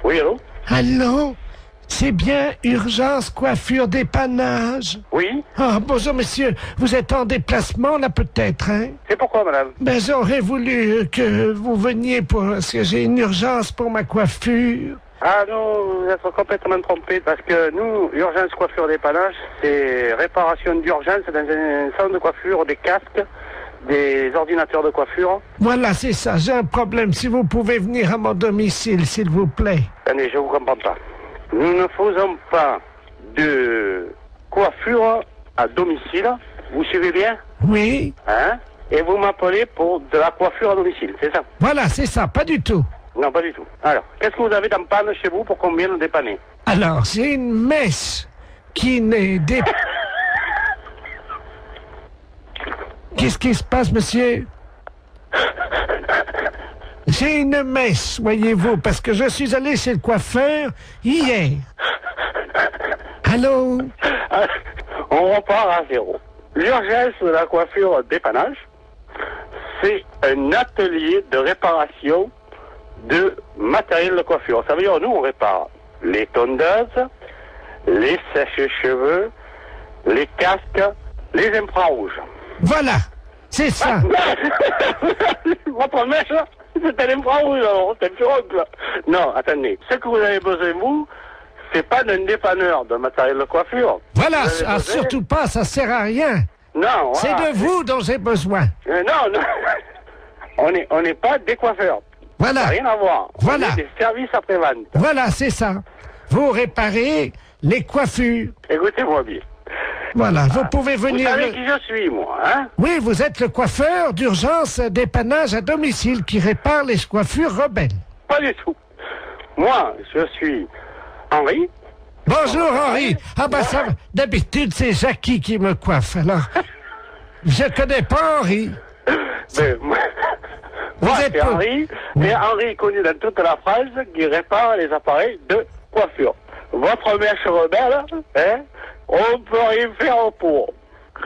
Oui, allô? Allô? C'est bien Urgence Coiffure Dépannage? Oui? Ah, bonjour monsieur, vous êtes en déplacement là peut-être, hein? C'est pourquoi, madame? Ben j'aurais voulu que vous veniez parce que j'ai une urgence pour ma coiffure. Ah non, vous êtes complètement trompé parce que nous, Urgence Coiffure Dépannage, c'est réparation d'urgence dans un salon de coiffure, des casques, des ordinateurs de coiffure. Voilà, c'est ça, j'ai un problème. Si vous pouvez venir à mon domicile, s'il vous plaît. Attendez, je vous comprends pas. Nous ne faisons pas de coiffure à domicile. Vous suivez bien? Oui? Hein? Et vous m'appelez pour de la coiffure à domicile, c'est ça? Voilà, c'est ça, pas du tout. Non, pas du tout. Alors, qu'est-ce que vous avez dans panne chez vous pour qu'on vienne nous dépanner? Alors, j'ai une mèche qui n'est dé... Qu'est-ce qui se passe, monsieur? J'ai une mèche, voyez-vous, parce que je suis allé chez le coiffeur hier. Allô? On repart à zéro. L'urgence de la coiffure dépannage, c'est un atelier de réparation de matériel de coiffure. Ça veut dire, nous, on répare les tondeuses, les sèches-cheveux, les casques, les infrarouges. Voilà, c'est ça. Votre mèche, c'est un infrarouge, alors, c'est un pirogue, là. Non, attendez. Ce que vous avez besoin, vous, c'est pas d'un dépanneur de matériel de coiffure. Voilà, besoin... surtout pas, ça sert à rien. Non, c'est voilà. De vous dont j'ai besoin. Non, non. On n'est pas des coiffeurs. Voilà. Ça n'a rien à voir. Voilà. On est des services après-vente. Voilà, c'est ça. Vous réparez les coiffures. Écoutez-moi bien. Voilà, vous pouvez venir... Vous savez qui je suis, moi, hein? Oui, vous êtes le coiffeur d'urgence dépannage à domicile qui répare les coiffures rebelles. Pas du tout. Moi, je suis Henri. Bonjour Henri. Ah ben ça, d'habitude c'est Jackie qui me coiffe, alors... Je connais pas Henri. Mais, moi, c'est Henri, mais Henri connu dans toute la France qui répare les appareils de coiffure. Votre mèche rebelle, hein, on peut rien faire pour.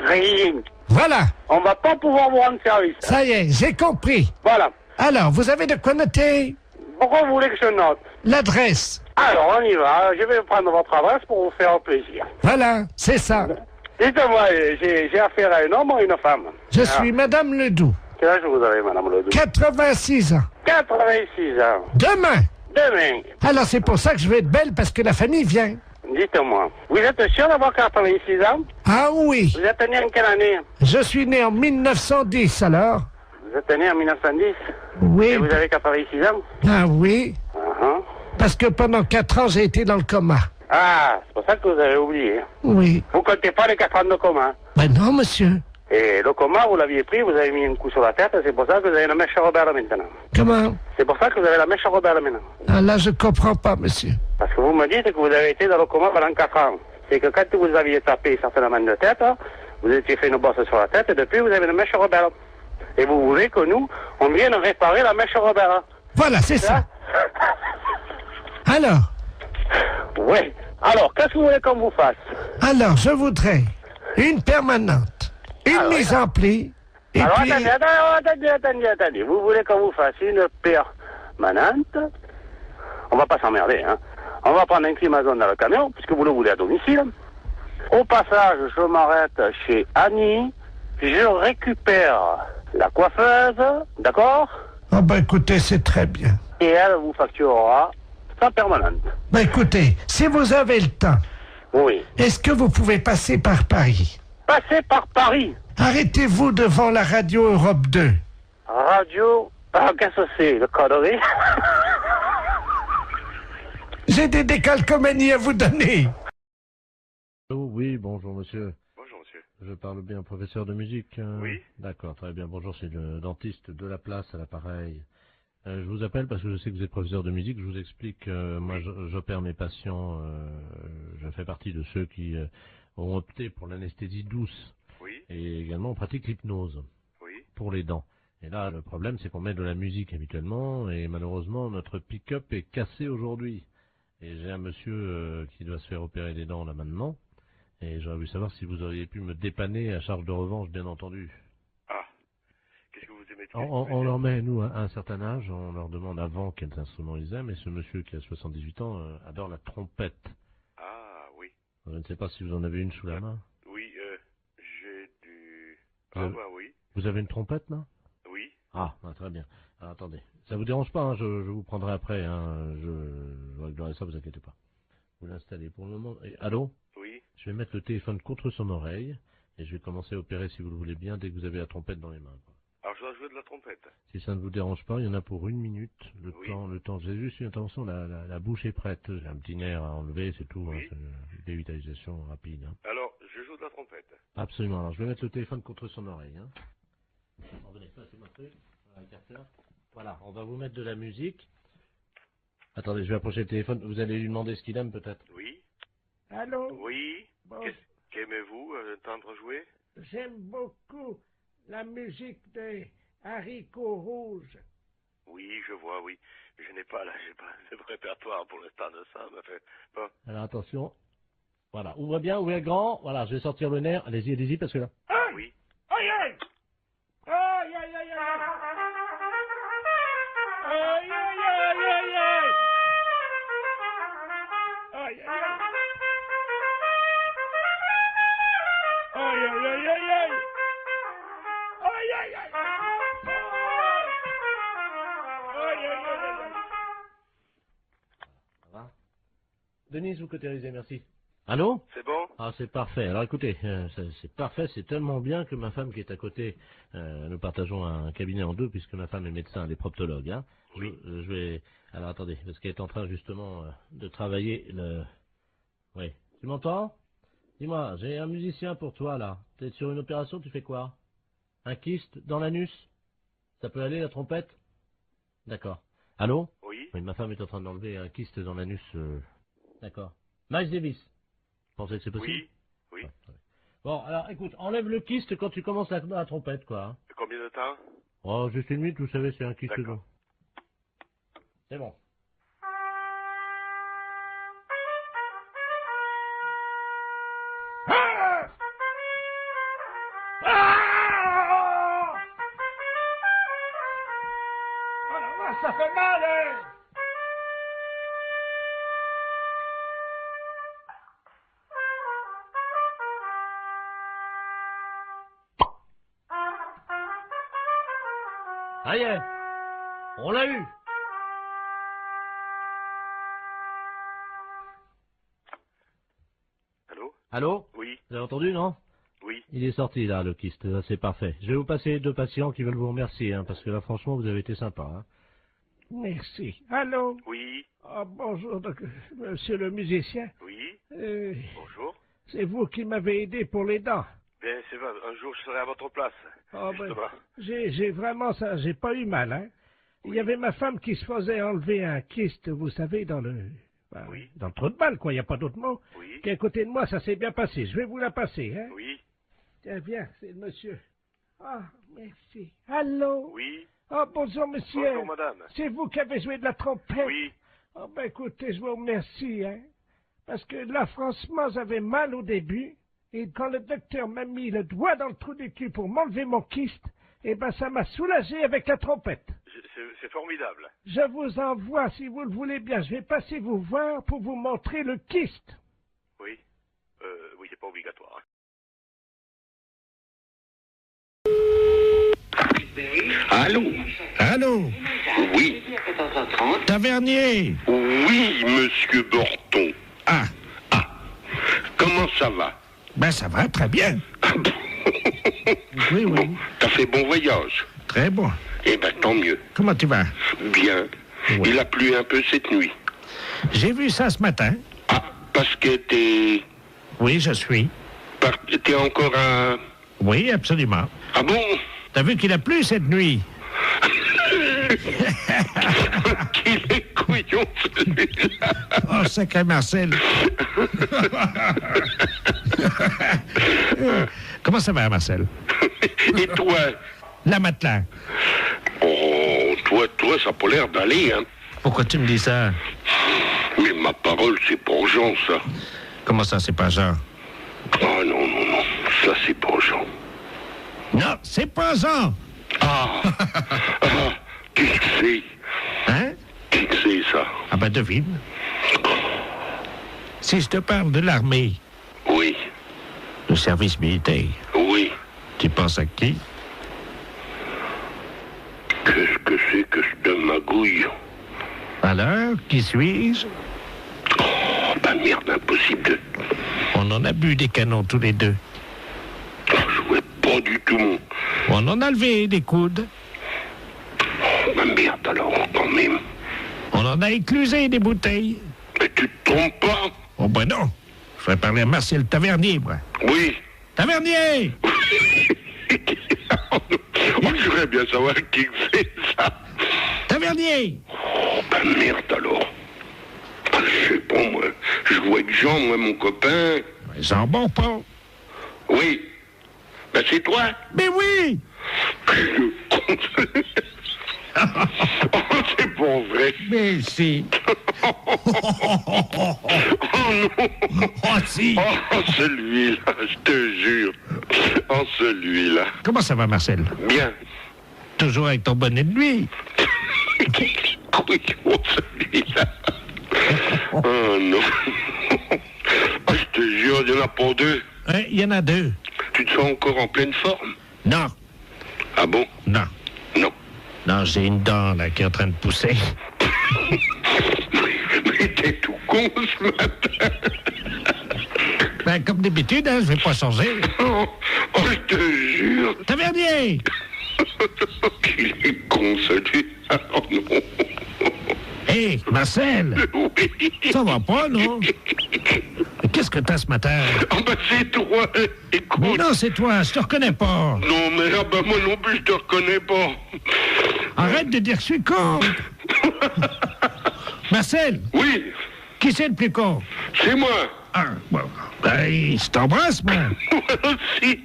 Rien. Voilà. On va pas pouvoir vous rendre service. Ça y est, j'ai compris. Voilà. Alors, vous avez de quoi noter? Pourquoi vous voulez que je note? L'adresse. Alors, on y va. Je vais prendre votre adresse pour vous faire plaisir. Voilà, c'est ça. Dites-moi, j'ai affaire à un homme ou une femme? Je suis Madame Ledoux. Quel âge vous avez, Madame Ledoux? 86 ans. 86 ans. Demain. Demain. Alors, c'est pour ça que je vais être belle, parce que la famille vient. Dites-moi, vous êtes sûr d'avoir 86 ans? Ah oui. Vous êtes né en quelle année? Je suis né en 1910, alors. Vous êtes né en 1910? Oui. Et vous avez 86 ans? Ah oui. Uh-huh. Parce que pendant 4 ans, j'ai été dans le coma. Ah, c'est pour ça que vous avez oublié. Oui. Vous comptez pas les 4 ans de coma? Ben non, monsieur. Et le coma, vous l'aviez pris, vous avez mis un coup sur la tête, c'est pour ça que vous avez la mèche rebelle maintenant. Comment? C'est pour ça que vous avez la mèche rebelle maintenant. Ah, là, je comprends pas, monsieur. Parce que vous me dites que vous avez été dans le coma pendant 4 ans. C'est que quand vous aviez tapé certainement de tête, vous étiez fait une bosse sur la tête, et depuis, vous avez une mèche rebelle. Et vous voulez que nous, on vienne réparer la mèche rebelle. Voilà, c'est ça. Alors? Oui. Alors, qu'est-ce que vous voulez qu'on vous fasse? Alors, je voudrais une permanente, une mise en pli, et alors, puis... attendez. Vous voulez qu'on vous fasse une permanente? On va pas s'emmerder, hein. On va prendre un climatiseur dans le camion, puisque vous le voulez à domicile. Au passage, je m'arrête chez Annie, je récupère la coiffeuse, d'accord? Ah ben écoutez, c'est très bien. Et elle vous facturera sa permanente. Ben écoutez, si vous avez le temps, oui. Est-ce que vous pouvez passer par Paris? Passer par Paris? Arrêtez-vous devant la radio Europe 2. Radio... Ah, qu'est-ce que c'est, le connerie? J'ai des décalcomanies à vous donner. Oh, oui, bonjour monsieur. Bonjour monsieur. Je parle bien professeur de musique. Oui. D'accord, très bien. Bonjour, c'est le dentiste de la place à l'appareil. Je vous appelle parce que je sais que vous êtes professeur de musique. Je vous explique, moi j'opère mes patients, je fais partie de ceux qui ont opté pour l'anesthésie douce. Oui. Et également on pratique l'hypnose. Oui. Pour les dents. Et là, le problème, c'est qu'on met de la musique habituellement, et malheureusement, notre pick-up est cassé aujourd'hui. Et j'ai un monsieur qui doit se faire opérer des dents là maintenant, et j'aurais voulu savoir si vous auriez pu me dépanner à charge de revanche, bien entendu. Ah. Qu'est-ce que vous aimez On leur met, nous, à un certain âge, on leur demande avant quels instruments ils aiment, et ce monsieur qui a 78 ans adore la trompette. Ah, oui. Je ne sais pas si vous en avez une sous la main. Oui, j'ai du... Vous Ah, avez- bah oui. Vous avez une trompette, là? Oui. Ah, très bien. Alors, attendez. Ça vous dérange pas, hein, je vous prendrai après, hein, je réglerai ça, vous inquiétez pas. Vous l'installez pour le moment. Et, allô? Oui. Je vais mettre le téléphone contre son oreille, et je vais commencer à opérer, si vous le voulez bien, dès que vous avez la trompette dans les mains, quoi. Alors, je dois jouer de la trompette. Si ça ne vous dérange pas, il y en a pour 1 minute. Oui. Le temps. J'ai juste une intervention, la bouche est prête. J'ai un petit nerf à enlever, c'est tout. Oui. Hein, c'est une dévitalisation rapide. Hein. Alors, je joue de la trompette. Absolument. Alors, je vais mettre le téléphone contre son oreille. Hein. Alors, venez, passez-moi le truc. Voilà, le capteur. Voilà, on va vous mettre de la musique. Attendez, je vais approcher le téléphone. Vous allez lui demander ce qu'il aime, peut-être. Oui. Allô? Oui. Bon, Qu'aimez-vous entendre jouer? j'aime beaucoup la musique des haricots rouges. Oui, je vois, oui. Je n'ai pas, là, j'ai pas de répertoire pour l'instant de ça, mais fait... Bon. Alors, attention. Voilà, ouvrez bien, ouvrez grand. Voilà, je vais sortir le nerf. Allez-y, parce que là... Aïe! Oui. Aïe, aïe! Aïe, aïe, aïe, aïe! Aïe, aïe, aïe, aïe, aïe! Aïe, aïe, aïe! Aïe, aïe, aïe, aïe, aïe! Aïe, aïe, aïe! Aïe, aïe, aïe, aïe! Ça va? Denise, vous cautérisez, merci. Allô? C'est bon? Ah, c'est parfait. Alors écoutez, c'est parfait, c'est tellement bien que ma femme qui est à côté, nous partageons un cabinet en deux puisque ma femme est médecin, elle est proctologue. Hein. Oui. Je vais... Alors attendez, parce qu'elle est en train justement de travailler le... Oui. Tu m'entends? Dis-moi, j'ai un musicien pour toi là. T'es sur une opération, tu fais quoi? Un kyste dans l'anus? Ça peut aller la trompette? D'accord. Allô? Oui. Oui, ma femme est en train d'enlever un kyste dans l'anus. D'accord. Miles Davis. Vous pensez que c'est possible? Oui. Oui. Ouais, ouais. Bon, alors écoute, enlève le kyste quand tu commences la trompette, quoi. Hein. Combien de temps? Oh, juste 1 minute, vous savez, c'est un kyste. D'accord. C'est bon. Ah! Ah! Oh la vache, ça fait mal, hein! Ça y est, on l'a eu. Allô? Allô? Oui. Vous avez entendu, non? Oui. Il est sorti, là, le kyste. Là, c'est parfait. Je vais vous passer 2 patients qui veulent vous remercier, hein, parce que là, franchement, vous avez été sympa. Hein. Merci. Allô? Oui. Ah, bonjour, monsieur le musicien. Oui. Bonjour. C'est vous qui m'avez aidé pour les dents. Bien, c'est vrai. Un jour, je serai à votre place. Ah, ben, Justement. j'ai vraiment ça, j'ai pas eu mal, hein. Il y avait ma femme qui se faisait enlever un kyste, vous savez, dans le Oui. dans le trou de balle, quoi, il n'y a pas d'autre mot. Oui. Qui est à côté de moi, ça s'est bien passé. Je vais vous la passer, hein. Oui. Tiens, viens, c'est le monsieur. Ah, merci. Allô? Oui. Ah, bonjour, monsieur. Bonjour, madame. C'est vous qui avez joué de la trompette? Oui. Ah, ben, écoutez, je vous remercie, hein. Parce que là, franchement, j'avais mal au début. Et quand le docteur m'a mis le doigt dans le trou du cul pour m'enlever mon kyste, eh ben, ça m'a soulagé avec la trompette. C'est formidable. Je vous envoie, si vous le voulez bien. Je vais passer vous voir pour vous montrer le kyste. Oui. Oui, c'est pas obligatoire. Allô? Allô? Oui. Tavernier? Oui, monsieur Borton. Ah, Comment ça va? ben ça va, très bien. Oui, oui, T'as fait bon voyage? très bon. Eh ben, tant mieux. Comment tu vas? Bien. Ouais. Il a plu un peu cette nuit. J'ai vu ça ce matin. Ah, parce que Oui, je suis. t'es encore à... Oui, absolument. Ah bon? T'as vu qu'il a plu cette nuit? Qu'il est couillon, celui-là. Oh, sacré Marcel. Comment ça va, Marcel? Et toi? La matelas. Oh, toi, ça a pas l'air d'aller, hein. Pourquoi tu me dis ça? Mais ma parole, c'est pour Jean, ça. Comment ça, c'est pas Jean? Ah non, ça c'est pour Jean. Non, c'est pas Jean. Ah, qu'est-ce que c'est? Hein? Qu'est-ce que c'est, ça? Ah ben devine. Si je te parle de l'armée, Oui, le service militaire, oui. tu penses à qui? Qu'est-ce que c'est que cette magouille? Alors, qui suis-je? Oh, bah merde, impossible de... On en a bu des canons tous les deux. Oh, je vois pas du tout, mon... On en a levé des coudes. Oh, bah merde, alors, quand même. On en a éclusé des bouteilles. Mais tu te trompes pas? Oh ben non. Je vais parler à Marcel Tavernier, moi. Oui. Tavernier! Moi, je voudrais bien savoir qui c'est, ça. Tavernier! Oh, bah merde, alors. Ah, je sais pas, moi. Je vois que Jean, moi, mon copain. Jean Bonpont. Oui. Ben, c'est toi. Mais oui! Le con. Oh, c'est pas vrai. Mais si. Oh non. Oh si. Oh, celui-là, je te jure. Oh, celui-là. Comment ça va, Marcel? Bien. Toujours avec ton bonnet de nuit. Oui, oh, celui-là. Oh non. Oh, je te jure, il n'y en a pas deux. Hein, il y en a deux. Tu te sens encore en pleine forme? Non. Ah bon? Non. Non. Non, j'ai une dent, là, qui est en train de pousser. Mais t'es tout con ce matin. Ben, comme d'habitude, hein, je vais pas changer. Oh, je te jure. Tavernier! Qu'il est con, celui-là. Oh non. Hé, Marcel! Oui. Ça va pas, non? Mais qu'est-ce que t'as ce matin? Ah ben c'est toi. Écoute. Mais non, c'est toi, je te reconnais pas. Non, mais ah ben moi non plus, je te reconnais pas. Arrête de dire que je suis con. Marcel, Oui, qui c'est le plus con? c'est moi. Ah, bon, ben, je t'embrasse, moi. Moi aussi.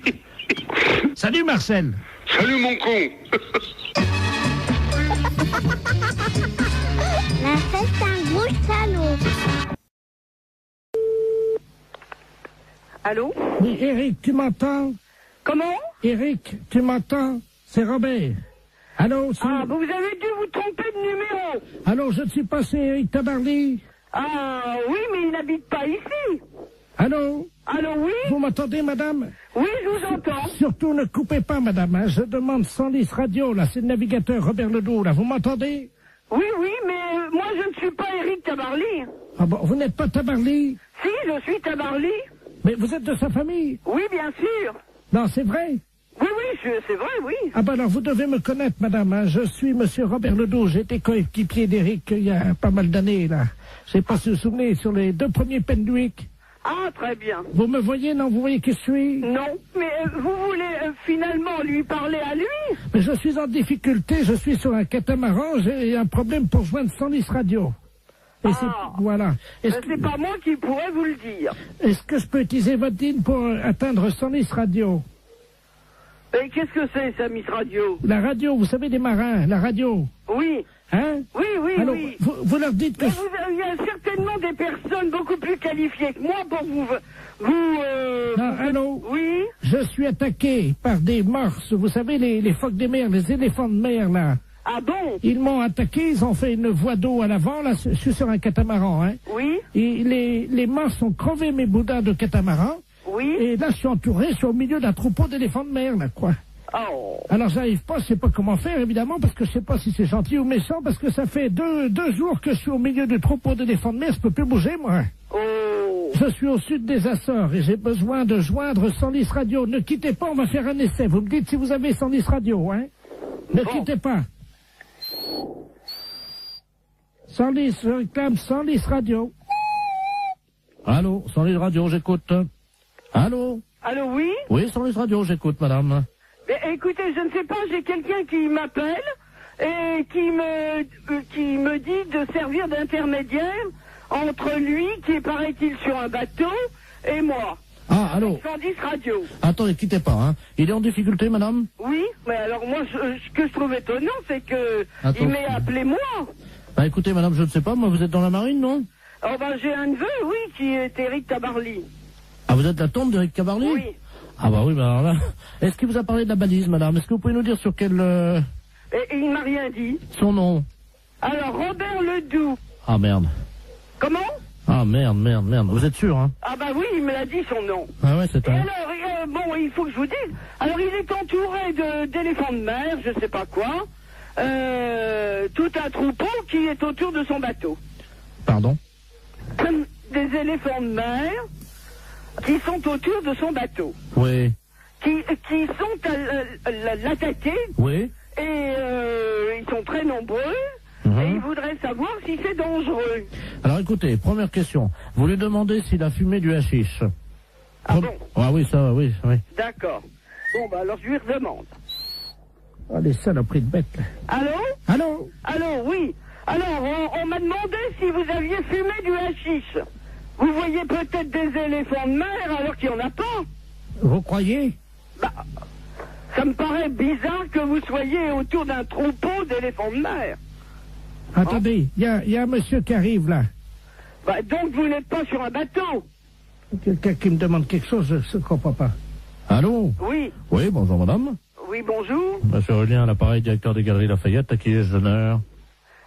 Salut, Marcel. Salut mon con. Marcel, c'est un gros salaud. Allô? Oui, Eric, tu m'entends? Comment? Eric, tu m'entends? C'est Robert. Allô, c'est... Ah, vous avez dû vous tromper de numéro. Allô, je ne suis pas, c'est Eric Tabarly. Ah, oui, mais il n'habite pas ici. Allô? Allô, oui? Vous m'entendez, madame? Oui, je vous entends. Surtout ne coupez pas, madame, hein. Je demande 110 radio, là, c'est le navigateur Robert Ledoux, là. Vous m'entendez? Oui, oui, mais moi, je ne suis pas Eric Tabarly. Ah bon, vous n'êtes pas Tabarly? Si, je suis Tabarly. Mais vous êtes de sa famille? Oui, bien sûr. Non, c'est vrai? Oui, oui, c'est vrai, oui. Ah ben alors, vous devez me connaître, madame, hein. Je suis monsieur Robert Ledoux. J'ai été coéquipier d'Eric il y a pas mal d'années, là. Je sais pas si vous vous souvenez, sur les 2 premiers Penduic. Ah, très bien. Vous me voyez, non? Vous voyez qui je suis? Non, mais vous voulez finalement lui parler à lui? Mais je suis en difficulté, je suis sur un catamaran, j'ai un problème pour joindre 110 radio. Et Ah. c'est... Voilà. Est-ce C'est pas moi qui pourrais vous le dire. est-ce que je peux utiliser votre ligne pour atteindre 110 radio? Et qu'est-ce que c'est, ça, Miss Radio? La radio, vous savez, des marins, la radio. Oui. Hein? Oui, oui, Alors, oui. vous leur dites que... Mais il y a certainement des personnes beaucoup plus qualifiées que moi pour Non, allô? Oui? Je suis attaqué par des morses, vous savez, les phoques des mers, les éléphants de mer, là. Ah bon? Ils m'ont attaqué, ils ont fait une voie d'eau à l'avant, là, je suis sur un catamaran, hein. Oui? Et les morses ont crevé mes boudins de catamaran, Oui? et là, je suis entouré, je suis au milieu d'un troupeau d'éléphants de mer, là, quoi. Oh. Alors, j'arrive pas, je sais pas comment faire, évidemment, parce que je sais pas si c'est gentil ou méchant, parce que ça fait deux jours que je suis au milieu du troupeau d'éléphants de mer, je peux plus bouger, moi. Oh. Je suis au sud des Açores et j'ai besoin de joindre 110 radio. Ne quittez pas, on va faire un essai. Vous me dites si vous avez 110 radio, hein? Ne Bon. quittez pas. 110, je réclame 110 radio. Allô, 110 radio, j'écoute. Allô? Allô, oui? Oui, 110 radio, j'écoute, madame. Mais, écoutez, je ne sais pas, j'ai quelqu'un qui m'appelle et qui me dit de servir d'intermédiaire entre lui, qui est, paraît-il, sur un bateau, et moi. Ah, allô? 110 radio. Attendez, quittez pas, hein. Il est en difficulté, madame? Oui, mais alors moi, ce que je trouve étonnant, c'est que Attends. il m'ait appelé moi. Bah écoutez, madame, je ne sais pas, moi, vous êtes dans la marine, non? Oh ben, j'ai un neveu, oui, qui est Eric Tabarly. Ah, vous êtes la tombe d'Eric Cabarly? Oui. Ah bah oui, bah alors là... Est-ce qu'il vous a parlé de la balise, madame? Est-ce que vous pouvez nous dire sur quel... Et il m'a rien dit. Son nom? Alors, Robert Ledoux. Ah merde. Comment? Ah merde. Vous êtes sûr, hein? Ah bah oui, il me l'a dit son nom. Ah ouais, c'est Et un... alors, bon, il faut que je vous dise. Alors, il est entouré d'éléphants de mer, je sais pas quoi. Tout un troupeau qui est autour de son bateau. Pardon? Des éléphants de mer qui sont autour de son bateau. Oui. Qui sont à l'attaquer. Oui. Et ils sont très nombreux. Et ils voudraient savoir si c'est dangereux. Alors écoutez, première question. Vous lui demandez s'il a fumé du hashish. Ah bon? Ah oui, ça, oui. D'accord. Bon, bah alors je lui redemande. Ah, les saloperies de bêtes. Allô? Allô, oui. Alors, on m'a demandé si vous aviez fumé du hashish. Vous voyez peut-être des éléphants de mer alors qu'il n'y en a pas. Vous croyez? Bah, ça me paraît bizarre que vous soyez autour d'un troupeau d'éléphants de mer. Attendez, il y a un monsieur qui arrive là. Bah, donc vous n'êtes pas sur un bateau. Quelqu'un qui me demande quelque chose, je ne comprends pas. Allô? Oui. Oui, bonjour madame. Oui, bonjour. Monsieur Aurélien, à l'appareil, directeur des Galeries Lafayette, à qui ai-je l'honneur?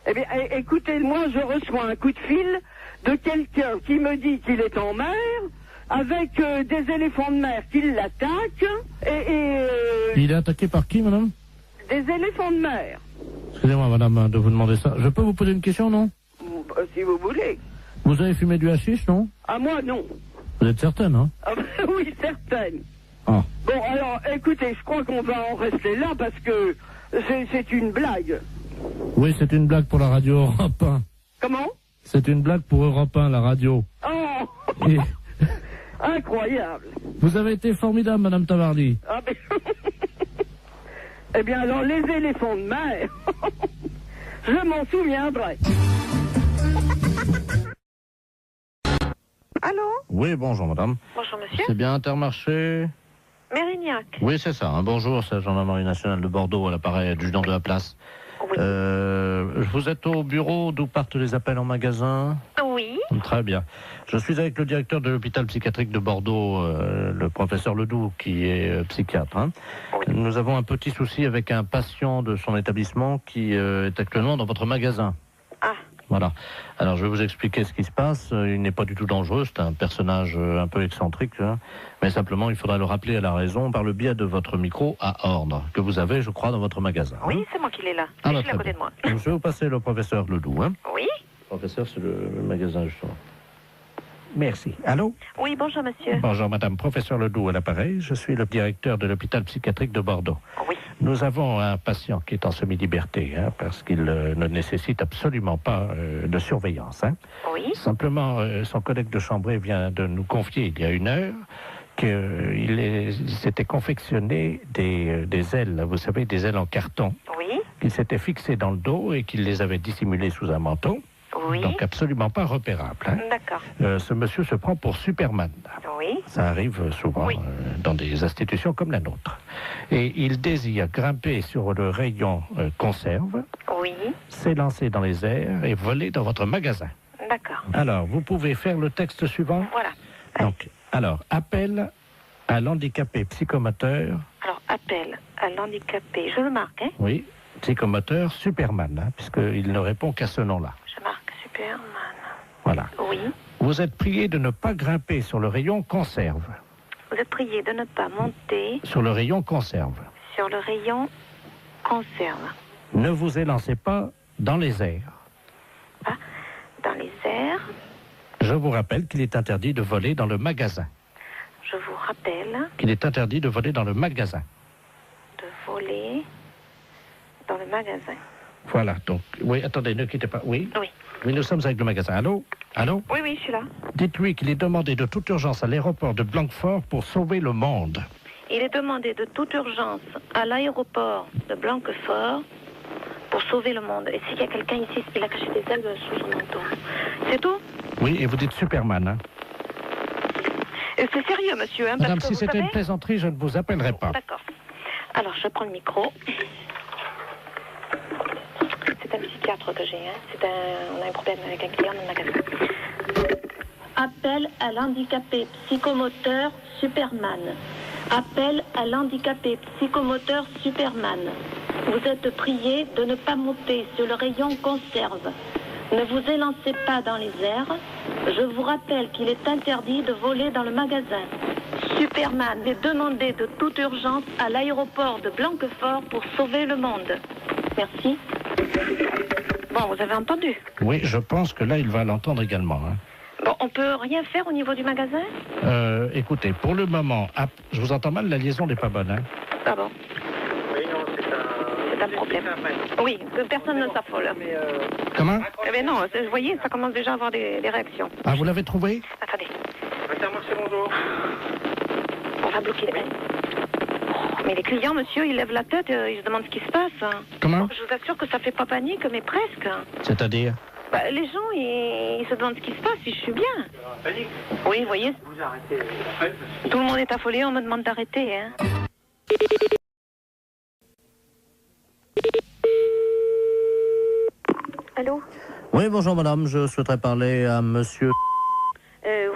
Eh bien, écoutez, moi, je reçois un coup de fil de quelqu'un qui me dit qu'il est en mer, avec des éléphants de mer qui l'attaquent, Il est attaqué par qui, madame? Des éléphants de mer. Excusez-moi, madame, de vous demander ça. Je peux vous poser une question, non? Si vous voulez. Vous avez fumé du hashish, non? Ah, moi, non. Vous êtes certaine, hein? Ah, oui, certaine. Ah. Bon, alors, écoutez, je crois qu'on va en rester là parce que c'est une blague. Oui, c'est une blague pour la radio Europe 1. Comment? C'est une blague pour Europe 1, la radio. Oh Et... Incroyable. Vous avez été formidable, madame Tavarly. Ah, mais... Eh bien, alors, les éléphants de mer, je m'en souviendrai. Allô? Oui, bonjour, madame. Bonjour, monsieur. C'est bien Intermarché? Mérignac. Oui, c'est ça. Bonjour, c'est la gendarmerie nationale de Bordeaux, à l'appareil adjudant de la place. Oui. Vous êtes au bureau d'où partent les appels en magasin? Oui. Très bien. Je suis avec le directeur de l'hôpital psychiatrique de Bordeaux, le professeur Ledoux, qui est psychiatre. Hein. Oui. Nous avons un petit souci avec un patient de son établissement qui est actuellement dans votre magasin. Ah. Voilà. Alors, je vais vous expliquer ce qui se passe. Il n'est pas du tout dangereux. C'est un personnage un peu excentrique. Hein. Mais simplement, il faudra le rappeler à la raison par le biais de votre micro à ordre, que vous avez, je crois, dans votre magasin. Oui, hein. c'est moi qui l'ai là. Ah, Je bah, suis à très côté bien. de moi. Donc, je vais vous passer le professeur Ledoux. Hein. Oui. Professeur, c'est le magasin, justement. Merci. Allô? Oui, bonjour, monsieur. Bonjour, madame. Professeur Ledoux à l'appareil. Je suis le directeur de l'hôpital psychiatrique de Bordeaux. Oui. Nous avons un patient qui est en semi-liberté, hein, parce qu'il ne nécessite absolument pas de surveillance. Hein. Oui. Simplement, son collègue de chambrée vient de nous confier il y a une heure qu'il s'était confectionné des ailes, vous savez, des ailes en carton, Oui. qu'il s'était fixées dans le dos et qu'il les avait dissimulées sous un manteau. Oui. Donc absolument pas repérable. Hein. D'accord. Ce monsieur se prend pour Superman. Oui. Ça arrive souvent Oui. dans des institutions comme la nôtre. Et il désire grimper sur le rayon conserve, Oui. s'élancer dans les airs et voler dans votre magasin. D'accord. Alors, vous pouvez faire le texte suivant. Voilà. Donc, alors, appel à l'handicapé psychomoteur. Alors, appel à l'handicapé. Je le marque, hein? Oui, psychomoteur Superman, hein, puisqu'il ne répond qu'à ce nom-là. Je marque Superman. Voilà. Oui. Vous êtes prié de ne pas grimper sur le rayon conserve. Vous êtes prié de ne pas monter Sur le rayon conserve. sur le rayon conserve. Ne vous élancez pas dans les airs. Ah, dans les airs. Je vous rappelle qu'il est interdit de voler dans le magasin. Je vous rappelle Qu'il est interdit de voler dans le magasin. de voler dans le magasin. Voilà, donc, oui, attendez, ne quittez pas. Oui, Oui. oui, nous sommes avec le magasin. Allô? Allô? Oui, oui, je suis là. Dites-lui qu'il est demandé de toute urgence à l'aéroport de Blanquefort pour sauver le monde. Il est demandé de toute urgence à l'aéroport de Blanquefort pour sauver le monde. Et s'il y a quelqu'un ici, il a caché des ailes sous son manteau. C'est tout? Oui, et vous dites Superman, hein? Et c'est sérieux, monsieur, hein, parce Madame, que si vous c'était savez... une plaisanterie, je ne vous appellerai pas. D'accord. Alors, je prends le micro. C'est un psychiatre que j'ai, hein. On a un problème avec un client dans le magasin. Appel à l'handicapé psychomoteur Superman. Appel à l'handicapé psychomoteur Superman. Vous êtes prié de ne pas monter sur le rayon conserve. Ne vous élancez pas dans les airs. Je vous rappelle qu'il est interdit de voler dans le magasin. Superman est demandé de toute urgence à l'aéroport de Blanquefort pour sauver le monde. Merci. Bon, vous avez entendu? Oui, je pense que là, il va l'entendre également. Hein. Bon, on peut rien faire au niveau du magasin? Écoutez, pour le moment, je vous entends mal, la liaison n'est pas bonne. Hein. Ah bon? Oui, non, C'est un problème. Oui, que personne ne s'affole. Comment? Eh bien non, vous voyez, ça commence déjà à avoir des réactions. Ah, vous l'avez trouvé? Attendez, Merci, bonjour. on va bloquer les... Mais les clients, monsieur, ils lèvent la tête, ils se demandent ce qui se passe. Comment? Je vous assure que ça fait pas panique, mais presque. C'est-à-dire? Bah, les gens, ils se demandent ce qui se passe, si je suis bien. Panique. Oui, vous voyez, Vous arrêtez. tout le monde est affolé, on me demande d'arrêter. Hein. Allô? Oui, bonjour madame, je souhaiterais parler à monsieur...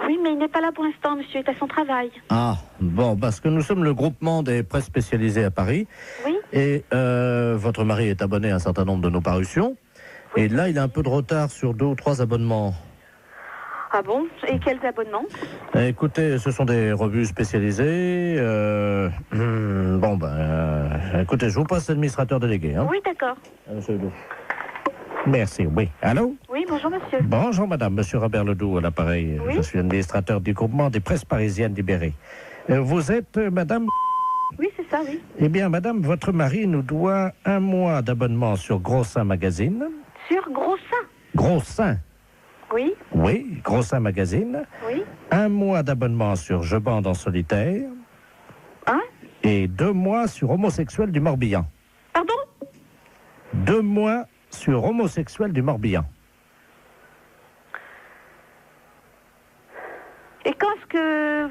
Oui, mais il n'est pas là pour l'instant, monsieur est à son travail. Ah, bon, parce que nous sommes le groupement des presses spécialisées à Paris. Oui? Et votre mari est abonné à un certain nombre de nos parutions. Et là, il a un peu de retard sur 2 ou 3 abonnements. Ah bon? Et quels abonnements? Écoutez, ce sont des revues spécialisées. Écoutez, je vous passe l'administrateur délégué. Hein. Oui, d'accord. Monsieur Ledoux. Merci, oui. Allô? Oui, bonjour, monsieur. Bonjour madame, monsieur Robert Ledoux à l'appareil. Oui. Je suis administrateur du groupement des presses parisiennes libérées. Vous êtes madame... Oui, c'est ça, oui. Eh bien madame, votre mari nous doit 1 mois d'abonnement sur Gros Seins Magazine. Sur Gros Seins? Gros Seins? Oui, Oui, Gros Seins Magazine. oui. 1 mois d'abonnement sur Je bande en solitaire. Hein? Et 2 mois sur Homosexuel du Morbihan. Pardon? 2 mois sur Homosexuel du Morbihan. Et quand est-ce que...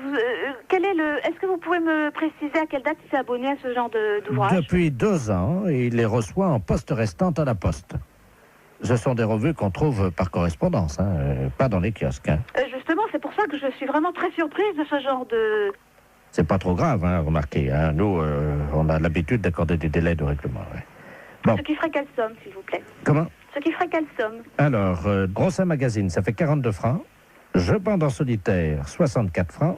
quel est le... Est-ce que vous pouvez me préciser à quelle date il s'est abonné à ce genre d'ouvrage? Depuis 2 ans, et il les reçoit en poste restante à la poste. Ce sont des revues qu'on trouve par correspondance, hein, pas dans les kiosques. Hein. Justement, c'est pour ça que je suis vraiment très surprise de ce genre de... C'est pas trop grave, hein, remarquez. Hein. Nous, on a l'habitude d'accorder des délais de règlement. Ouais. Bon. Ce qui ferait quelle somme, s'il vous plaît? Comment? Ce qui ferait quelle somme? Alors, Gros Seins Magazine, ça fait 42 francs. Je bande en solitaire, 64 francs.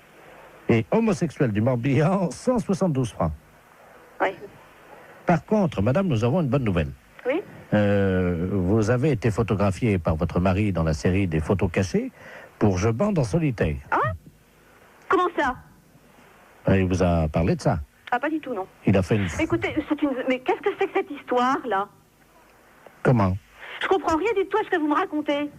Et Homosexuel du Morbihan, 172 francs. Oui. Par contre, madame, nous avons une bonne nouvelle. Oui? Vous avez été photographiée par votre mari dans la série des photos cachées pour Je bande en solitaire. Hein? Comment ça? Il vous a parlé de ça. Ah, pas du tout, non. Il a fait une... Écoutez, mais qu'est-ce que c'est que cette histoire-là? Comment? Je comprends rien du tout à ce que vous me racontez.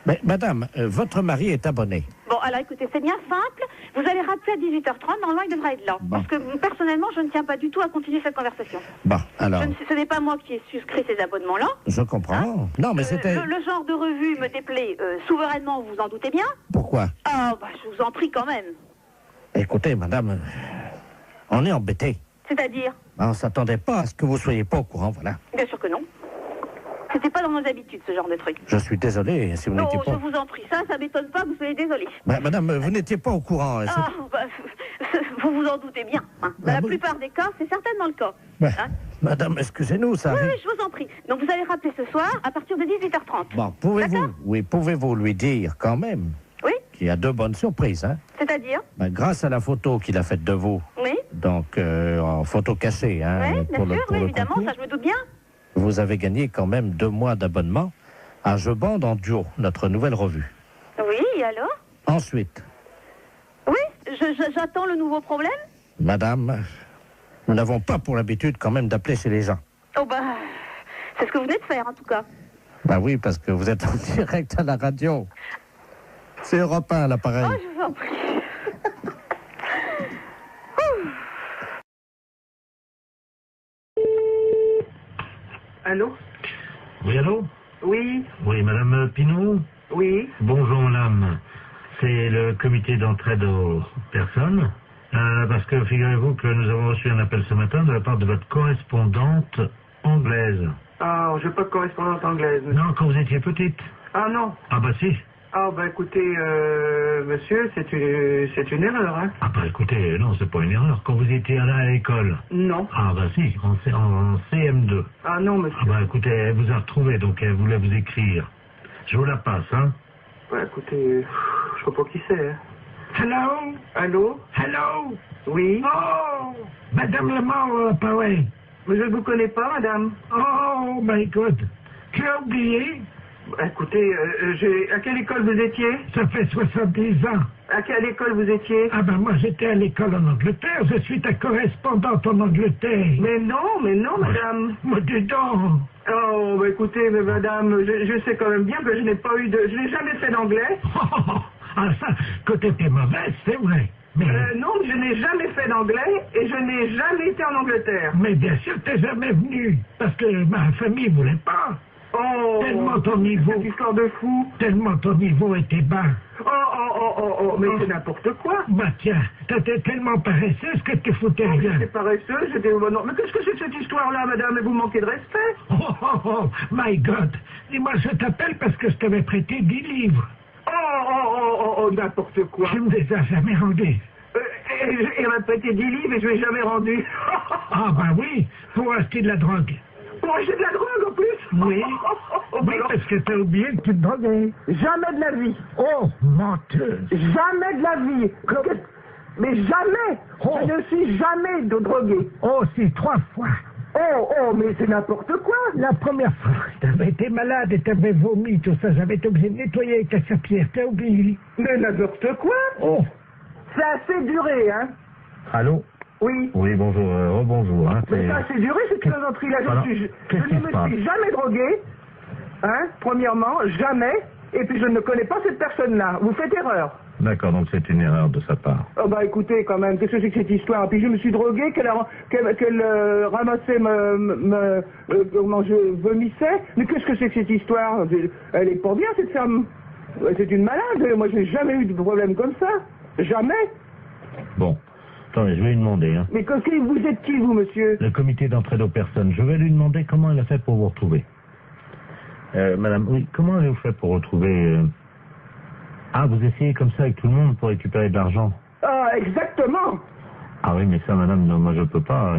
Mais madame, votre mari est abonné. Bon, alors écoutez, c'est bien simple. Vous allez rappeler à 18h30, normalement il devrait être là. Bon. Parce que personnellement, je ne tiens pas du tout à continuer cette conversation. Bon, alors, Ce n'est pas moi qui ai souscrit ces abonnements-là. je comprends. Non, mais c'était... Le genre de revue me déplaît souverainement, vous en doutez bien. Pourquoi? Ah, bah, je vous en prie quand même. Écoutez, madame, on est embêtés. C'est-à-dire? On ne s'attendait pas à ce que vous soyez pas au courant, voilà. Bien sûr que non. C'était pas dans nos habitudes, ce genre de truc. Je suis désolé si vous Non, n'étiez je pas... vous en prie, ça m'étonne pas, vous soyez désolé. Madame, vous n'étiez pas au courant. c'est- Ah, bah, vous vous en doutez bien. Hein. Dans la plupart des cas, c'est certainement le cas. Ouais. Hein? Madame, excusez-nous, ça Oui, arrive. oui, je vous en prie. Donc vous allez rappeler ce soir à partir de 18h30. Bon, pouvez-vous lui dire quand même Oui, qu'il y a 2 bonnes surprises, hein? c'est-à-dire? Grâce à la photo qu'il a faite de vous, Oui, donc en photo cachée, hein, oui, bien sûr, oui, évidemment, concours, ça je me doute bien. vous avez gagné quand même 2 mois d'abonnement à Je bande en duo, notre nouvelle revue. Oui, et alors? Ensuite, Oui, j'attends le nouveau problème. madame, nous n'avons pas pour l'habitude quand même d'appeler chez les gens. Oh bah, c'est ce que vous venez de faire en tout cas. Bah oui, parce que vous êtes en direct à la radio. C'est Europe 1 à l'appareil. Oh, je vous en prie. Allô? Oui, allô? Oui, Oui, madame Pinot? oui. Bonjour, madame. C'est le comité d'entraide aux personnes. Parce que figurez-vous que nous avons reçu un appel ce matin de la part de votre correspondante anglaise. Ah, je n'ai pas de correspondante anglaise. Non, quand vous étiez petite. Ah non. Ah bah si. Ah, bah écoutez, monsieur, c'est une erreur, hein. Ah bah écoutez, non, c'est pas une erreur. Quand vous étiez là à l'école. Non. Ah bah si, en CM2. Ah non, monsieur. Ah bah écoutez, elle vous a retrouvé, donc elle voulait vous écrire. Je vous la passe, hein. Bah écoutez, je sais pas qui c'est, hein. Hello? Allô? Hello? Oui? Oh! Madame Lamar, pareil. Mais je ne vous connais pas, madame. Oh, my God. Tu as oublié? Bah, écoutez, à quelle école vous étiez? Ça fait 70 ans. À quelle école vous étiez? Ah ben moi j'étais à l'école en Angleterre, je suis ta correspondante en Angleterre. Mais non, madame. Mais dis donc. Oh, bah écoutez, mais madame, je sais quand même bien que je n'ai jamais fait d'anglais. Ah ça, côté t'es mauvaise, c'est vrai. Mais... non, je n'ai jamais fait d'anglais et je n'ai jamais été en Angleterre. Mais bien sûr, t'es jamais venu, parce que ma famille voulait pas. Oh, tellement ton niveau... Cette histoire de fou. Tellement ton niveau était bas. Oh, mais c'est n'importe quoi. Bah tiens, t'étais tellement paresseuse que tu foutais rien. J'étais paresseuse, j'étais... Non, mais qu'est-ce que c'est que cette histoire-là, madame? Et vous manquez de respect. Oh, my God. Dis-moi, je t'appelle parce que je t'avais prêté 10 livres. Oh, n'importe quoi. Tu me les as jamais rendus. Il m'a prêté 10 livres et je ne l'ai jamais rendu. Ah, bah oui, pour acheter de la drogue. Pour acheter de la drogue en plus? Oui. Oui, parce que t'as oublié que tu te droguais. Jamais de la vie. Oh, menteuse. Jamais de la vie. Mais jamais. Oh. Je ne suis jamais drogué. Oh, si, 3 fois. Oh, mais c'est n'importe quoi. La première fois, t'avais été malade et t'avais vomi, tout ça. J'avais été obligé de nettoyer avec la serpillère. T'as oublié? Mais n'importe quoi. Oh. Ça a assez duré, hein. Allô? Oui. Oui, bonjour, rebonjour. Hein, mais ça a assez duré, cette plaisanterie-là. Je ne me suis jamais drogué, hein, premièrement, jamais. Et puis je ne connais pas cette personne-là. Vous faites erreur. D'accord, donc c'est une erreur de sa part. Oh bah écoutez, quand même, qu'est-ce que c'est que cette histoire? Puis je me suis drogué, qu'elle ramassait comment je vomissais. Mais qu'est-ce que c'est que cette histoire? Elle est pas bien, cette femme. C'est une malade. Moi, j'ai jamais eu de problème comme ça. Jamais. Bon. Attendez, je vais lui demander. Hein. Mais vous êtes qui, vous, monsieur? Le comité d'entraide aux personnes. Je vais lui demander comment elle a fait pour vous retrouver. Madame, oui, comment avez-vous fait pour retrouver... Ah, vous essayez comme ça avec tout le monde pour récupérer de l'argent? Ah, exactement. Ah oui, mais ça, madame, non, moi je peux pas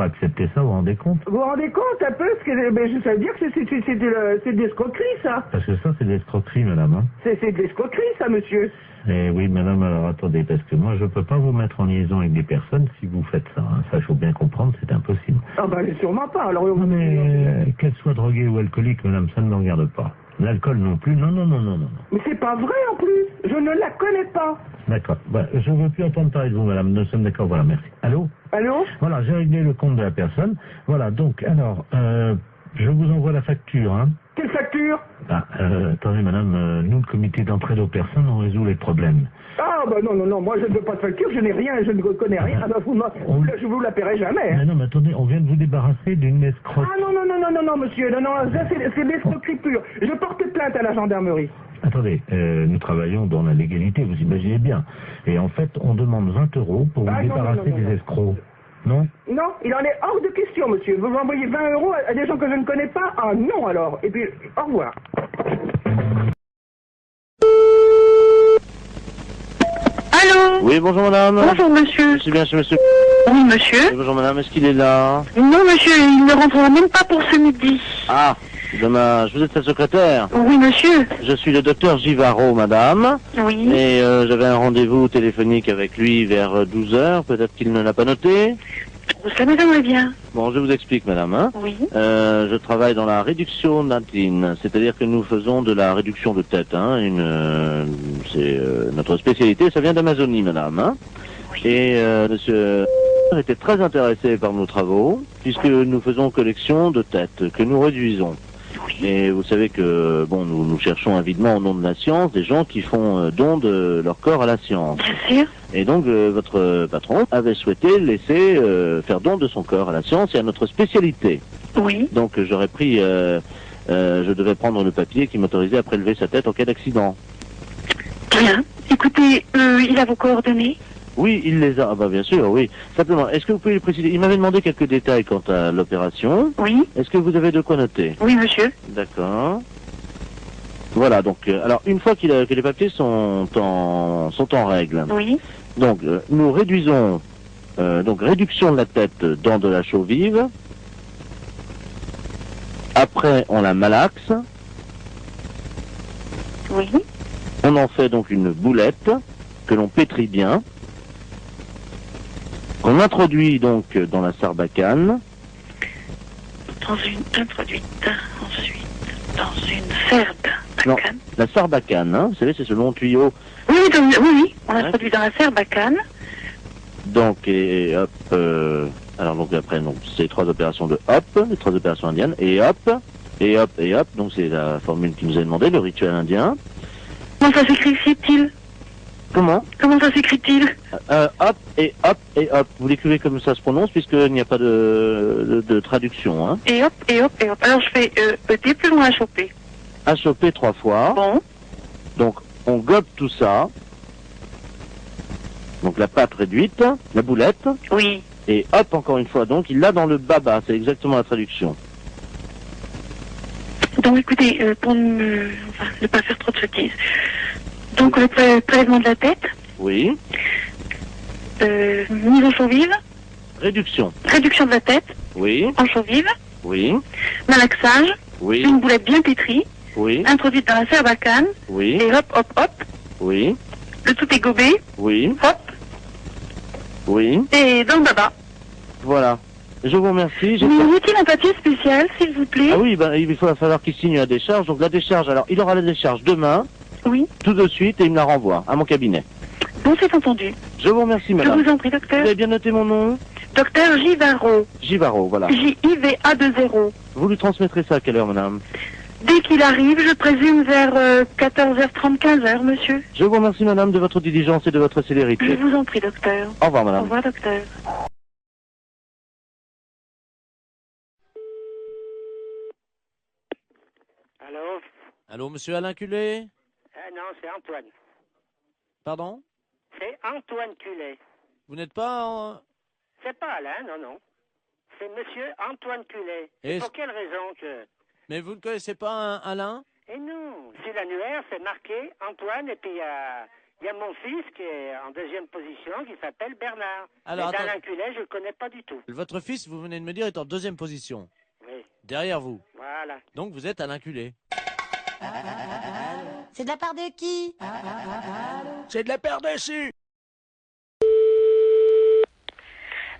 accepter ça, vous vous rendez compte? Vous vous rendez compte un peu? Ça veut dire que c'est de l'escroquerie, ça. Parce que ça, c'est de l'escroquerie, madame. Hein. C'est de l'escroquerie, ça, monsieur. Eh oui, madame, alors attendez, parce que moi, je peux pas vous mettre en liaison avec des personnes si vous faites ça. Hein. Ça, il faut bien comprendre, c'est impossible. Ah ben, sûrement pas. Alors, non, mais qu'elle soit droguée ou alcoolique, madame, ça ne me regarde pas. L'alcool non plus, non. Mais c'est pas vrai, en plus. Je ne la connais pas. D'accord. Bah, je ne veux plus entendre parler de vous, madame. Nous sommes d'accord, voilà, merci. Allô? Allô? Voilà, j'ai réglé le compte de la personne. Voilà, donc, alors, je vous envoie la facture, hein. Quelle facture? Ah, attendez, madame, nous, le comité d'entraide aux personnes, on résout les problèmes. Ah, bah non, moi je ne veux pas de facture, je n'ai rien, je ne connais rien. Ah, bah, je vous la paierai jamais. Hein. Mais non, mais attendez, on vient de vous débarrasser d'une escroque. Ah non, monsieur, non, c'est l'escroquerie pure. Je porte plainte à la gendarmerie. Attendez, nous travaillons dans la légalité, vous imaginez bien. Et en fait, on demande 20 € pour vous débarrasser des escrocs. Non? Non, il en est hors de question, monsieur. Vous envoyez 20 € à des gens que je ne connais pas? Ah non, alors. Et puis, au revoir. Allô? Oui, bonjour madame. Bonjour monsieur. Je suis bien chez monsieur. Oui monsieur. Oui, bonjour madame, est-ce qu'il est là? Non monsieur, il ne rentrera même pas pour ce midi. Ah, dommage. Vous êtes sa secrétaire? Oui monsieur. Je suis le docteur Givaro, madame. Oui. Et j'avais un rendez-vous téléphonique avec lui vers 12 h. Peut-être qu'il ne l'a pas noté. Ça m'étonnerait bien. Bon, je vous explique, madame. Hein. Oui. Je travaille dans la réduction d'intine, c'est-à-dire que nous faisons de la réduction de tête. Hein. C'est notre spécialité, ça vient d'Amazonie, madame. Hein. Oui. Et monsieur était très intéressé par nos travaux, puisque nous faisons collection de têtes que nous réduisons. Oui. Et vous savez que, bon, nous cherchons avidement au nom de la science des gens qui font don de leur corps à la science. Bien sûr. Et donc, votre patron avait souhaité laisser faire don de son corps à la science et à notre spécialité. Oui. Donc, j'aurais pris, je devais prendre le papier qui m'autorisait à prélever sa tête en cas d'accident. Bien. Écoutez, il a vos coordonnées? Oui, il les a. Ah bah bien sûr, oui. Simplement, est-ce que vous pouvez lui préciser? Il m'avait demandé quelques détails quant à l'opération. Oui. Est-ce que vous avez de quoi noter? Oui, monsieur. D'accord. Voilà, donc, alors, une fois que les papiers sont en règle, Oui. donc, nous réduisons, donc, réduction de la tête dans de la chaux vive. Après, on la malaxe. Oui. On en fait donc une boulette que l'on pétrit bien. On introduit donc dans la sarbacane. Introduite ensuite dans une sarbacane. Non, la sarbacane, hein, vous savez, c'est ce long tuyau. Oui, oui, on introduit dans la sarbacane. Donc, et hop, alors donc après, donc, c'est les 3 opérations de hop, les 3 opérations indiennes, et hop, et hop, et hop, donc c'est la formule qui nous a demandé, le rituel indien. Comment ça s'écrit-il? Comment ça s'écrit-il? Hop, et hop, et hop. Vous l'écrivez comme ça se prononce, puisqu'il n'y a pas de traduction, hein. Et hop, et hop, et hop. Alors je fais ET plus loin HOP. HOP 3 fois. Bon. Donc, on gobe tout ça. Donc la pâte réduite, la boulette. Oui. Et hop, encore une fois, donc il l'a dans le baba, c'est exactement la traduction. Donc écoutez, pour ne pas faire trop de sottises. Donc le prélèvement de la tête. Oui. Mise en chaux vive. Réduction. Réduction de la tête. Oui. En chaux vive. Oui. Malaxage. Oui. Une boulette bien pétrie. Oui. Introduite dans la sarbacane. Oui. Et hop, hop, hop. Oui. Le tout est gobé. Oui. Hop. Oui. Et dans le baba. Voilà. Je vous remercie. Vous a-t-il un papier spécial, s'il vous plaît? Ah oui, ben, il va falloir qu'il signe la décharge. Donc la décharge, alors il aura la décharge demain. Oui. Tout de suite et il me la renvoie à mon cabinet. Bon, c'est entendu. Je vous remercie, madame. Je vous en prie, docteur. Vous avez bien noté mon nom? Docteur Givaro. Givaro, voilà. J-I-V-A-2-0. Vous lui transmettrez ça à quelle heure, madame? Dès qu'il arrive, je présume vers 14h30, 15h, monsieur. Je vous remercie, madame, de votre diligence et de votre célérité. Je vous en prie, docteur. Au revoir, madame. Au revoir, docteur. Allô? Allô, monsieur Alain Culé? Non, c'est Antoine. Pardon? C'est Antoine Culé. Vous n'êtes pas en... C'est pas Alain, non, non. C'est monsieur Antoine Culé. Et pour quelle raison que... Mais vous ne connaissez pas un Alain? Eh non, sur l'annuaire, c'est marqué Antoine, et puis il y a mon fils qui est en deuxième position, qui s'appelle Bernard. Alors, mais d'Alain Culé, je ne le connais pas du tout. Votre fils, vous venez de me dire, est en deuxième position. Oui. Derrière vous. Voilà. Donc vous êtes Alain Culé. C'est de la part de qui? C'est de la part dessus.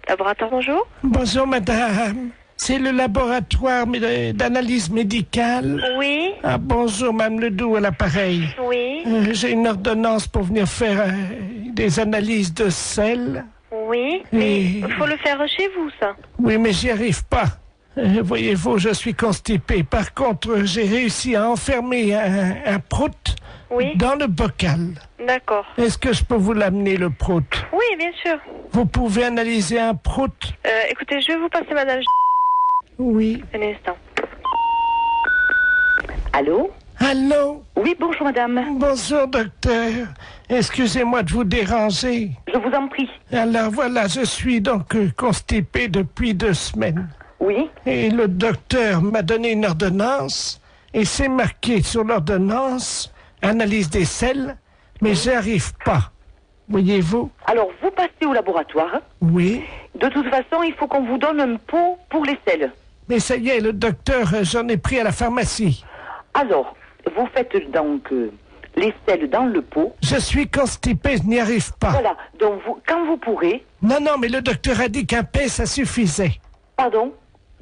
Laboratoire, bonjour. Bonjour, madame. C'est le laboratoire d'analyse médicale. Oui. Ah, bonjour, Mme Ledoux à l'appareil. Oui. J'ai une ordonnance pour venir faire des analyses de sel. Oui. Mais il faut le faire chez vous, ça. Oui, mais j'y arrive pas. Voyez-vous, je suis constipé. Par contre, j'ai réussi à enfermer un prout dans le bocal. D'accord. Est-ce que je peux vous l'amener, le prout? Oui, bien sûr. Vous pouvez analyser un prout? Écoutez, je vais vous passer madame. Oui. Un instant. Allô? Allô? Oui, bonjour madame. Bonjour docteur. Excusez-moi de vous déranger. Je vous en prie. Alors voilà, je suis donc constipé depuis 2 semaines. Oui. Et le docteur m'a donné une ordonnance et c'est marqué sur l'ordonnance analyse des selles, mais j'y arrive pas. Voyez-vous? Alors vous passez au laboratoire. Oui. De toute façon, il faut qu'on vous donne un pot pour les selles. Mais ça y est, le docteur, j'en ai pris à la pharmacie. Alors, vous faites donc les selles dans le pot. Je suis constipé, je n'y arrive pas. Voilà, donc quand vous pourrez... Non, mais le docteur a dit qu'un paix, ça suffisait. Pardon?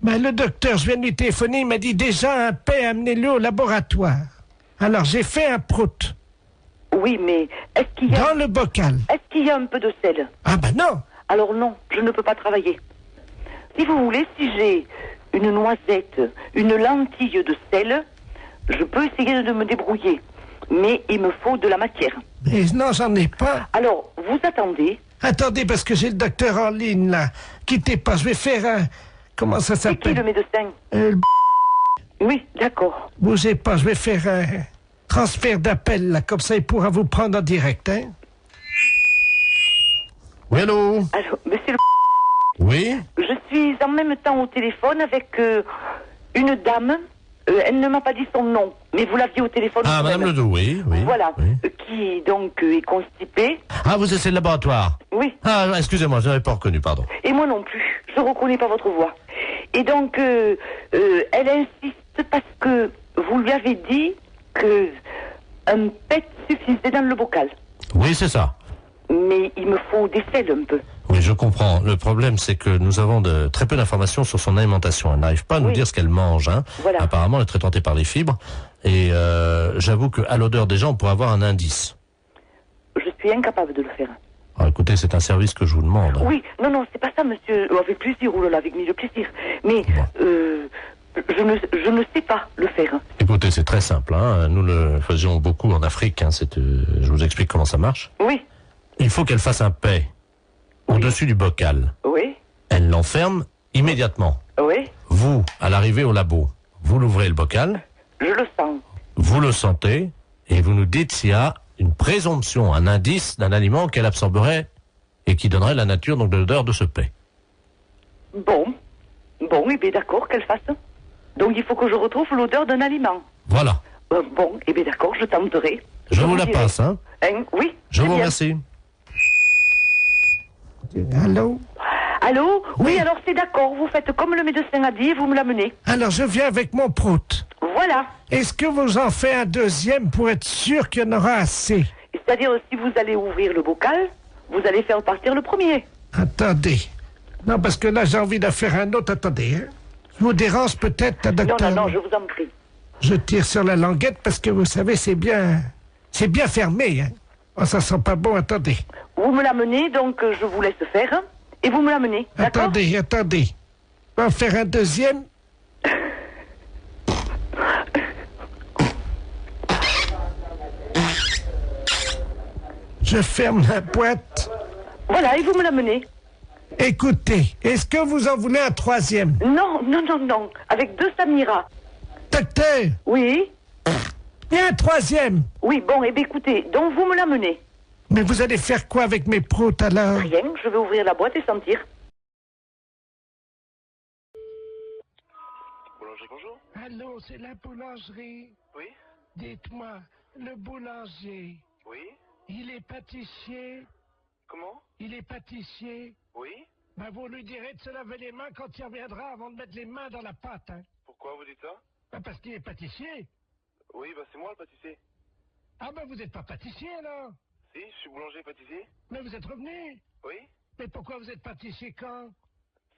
Ben, le docteur, je viens de lui téléphoner, il m'a dit déjà un paix, amenez-le au laboratoire. Alors, j'ai fait un prout. Oui, mais est-ce qu'il y a... Dans le bocal. Est-ce qu'il y a un peu de sel? Ah ben non. Alors non, je ne peux pas travailler. Si vous voulez, si j'ai une noisette, une lentille de sel, je peux essayer de me débrouiller. Mais il me faut de la matière. Mais non, j'en ai pas. Alors, vous attendez. Attendez, parce que j'ai le docteur en ligne, là. Quittez pas, je vais faire un... Comment ça s'appelle? C'est qui le médecin? Oui, d'accord. Bougez pas, je vais faire un transfert d'appel, là. Comme ça, il pourra vous prendre en direct, hein. Oui, allô? Allô, monsieur le... Oui? Je suis en même temps au téléphone avec une dame Elle ne m'a pas dit son nom, mais vous l'aviez au téléphone. Ah, Madame Ledoux, oui. Voilà, oui. Qui donc est constipée. Ah, vous êtes le laboratoire? Oui. Ah, excusez-moi, je n'avais pas reconnu, pardon. Et moi non plus, je ne reconnais pas votre voix. Et donc, elle insiste parce que vous lui avez dit que un pet suffisait dans le bocal. Oui, c'est ça. Mais il me faut des sels un peu. Oui, je comprends. Le problème, c'est que nous avons très peu d'informations sur son alimentation. Elle n'arrive pas à nous dire ce qu'elle mange. Hein. Voilà. Apparemment, elle est très tentée par les fibres. Et j'avoue qu'à l'odeur déjà, on pourrait avoir un indice. Je suis incapable de le faire. Alors, écoutez, c'est un service que je vous demande. Oui, non, c'est pas ça, monsieur. Avec plaisir, oulala, avec mille plaisir. Mais je ne sais pas le faire. Écoutez, c'est très simple. Hein. Nous le faisions beaucoup en Afrique. Hein. Je vous explique comment ça marche. Oui. Il faut qu'elle fasse un paix au-dessus du bocal. Oui. Elle l'enferme immédiatement. Oui. Vous, à l'arrivée au labo, vous l'ouvrez le bocal. Je le sens. Vous le sentez et vous nous dites s'il y a une présomption, un indice d'un aliment qu'elle absorberait et qui donnerait la nature donc de l'odeur de ce paix. Bon, et bien d'accord, qu'elle fasse. Donc il faut que je retrouve l'odeur d'un aliment. Voilà. Bon, et bien d'accord, je tenterai. Je vous la passe, hein. Oui. Je vous remercie. Allô? Allô? Oui, alors c'est d'accord, vous faites comme le médecin a dit et vous me l'amenez. Alors je viens avec mon prout. Voilà. Est-ce que vous en faites un deuxième pour être sûr qu'il y en aura assez? C'est-à-dire, si vous allez ouvrir le bocal, vous allez faire partir le premier. Attendez. Non, parce que là, j'ai envie d'en faire un autre. Attendez. Hein. Je vous dérange peut-être, docteur? Non, je vous en prie. Je tire sur la languette parce que, vous savez, c'est bien fermé. Hein. Oh, ça sent pas bon. Attendez. Vous me l'amenez, donc je vous laisse faire. Et vous me l'amenez, d'accord? Attendez. On va en faire un deuxième. Je ferme la boîte. Voilà, et vous me l'amenez. Écoutez, est-ce que vous en voulez un troisième? Non. Avec 2 Samira. Docteur? Oui? Il y a un troisième. Oui, bon, et bien écoutez, donc vous me l'amenez. Mais vous allez faire quoi avec mes proutes alors? Rien, je vais ouvrir la boîte et sentir. Boulangerie, bonjour. Allô, c'est la boulangerie. Oui? Dites-moi, le boulanger. Oui? Il est pâtissier. Comment? Il est pâtissier. Oui? Ben, vous lui direz de se laver les mains quand il reviendra avant de mettre les mains dans la pâte. Hein. Pourquoi vous dites ça? Ben, parce qu'il est pâtissier. Oui, c'est moi le pâtissier. Ah ben, vous n'êtes pas pâtissier alors? Si, je suis boulanger et pâtissier. Mais vous êtes revenu? Oui? Mais pourquoi vous êtes pâtissier quand?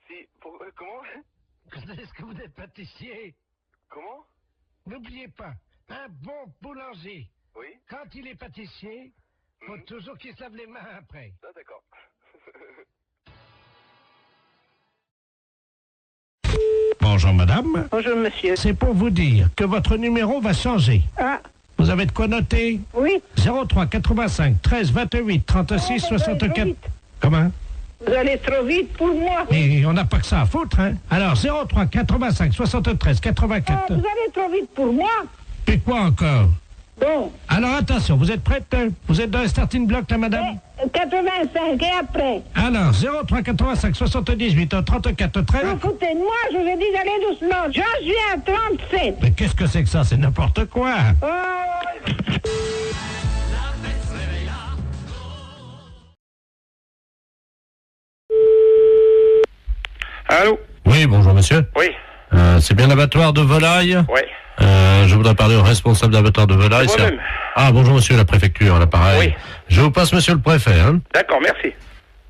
Si, comment? Est-ce que vous êtes pâtissier? Comment? N'oubliez pas, un bon boulanger. Oui? Quand il est pâtissier, faut toujours qu'il se lave les mains après. Ah, d'accord. Bonjour madame. Bonjour monsieur. C'est pour vous dire que votre numéro va changer. Ah. Vous avez de quoi noter? Oui. 03 85 13 28 36 64. Comment? Vous allez trop vite pour moi. Et on n'a pas que ça à foutre, hein? Alors 03 85 73 84. Vous allez trop vite pour moi. Et quoi encore? Bon. Alors attention, vous êtes prête? Vous êtes dans le starting block là, madame? 85 et après. Alors 03 85 78 34 13. Écoutez, moi je vous ai dit d'aller doucement. J'en suis à 37. Mais qu'est-ce que c'est que ça? C'est n'importe quoi. Allô? Oui, bonjour monsieur. Oui. C'est bien l'abattoir de volaille? Oui. Je voudrais parler au responsable d'abattoir de volaille. C'est moi-même. Ah, bonjour monsieur la préfecture, à l'appareil. Oui. Je vous passe monsieur le préfet, hein. D'accord, merci.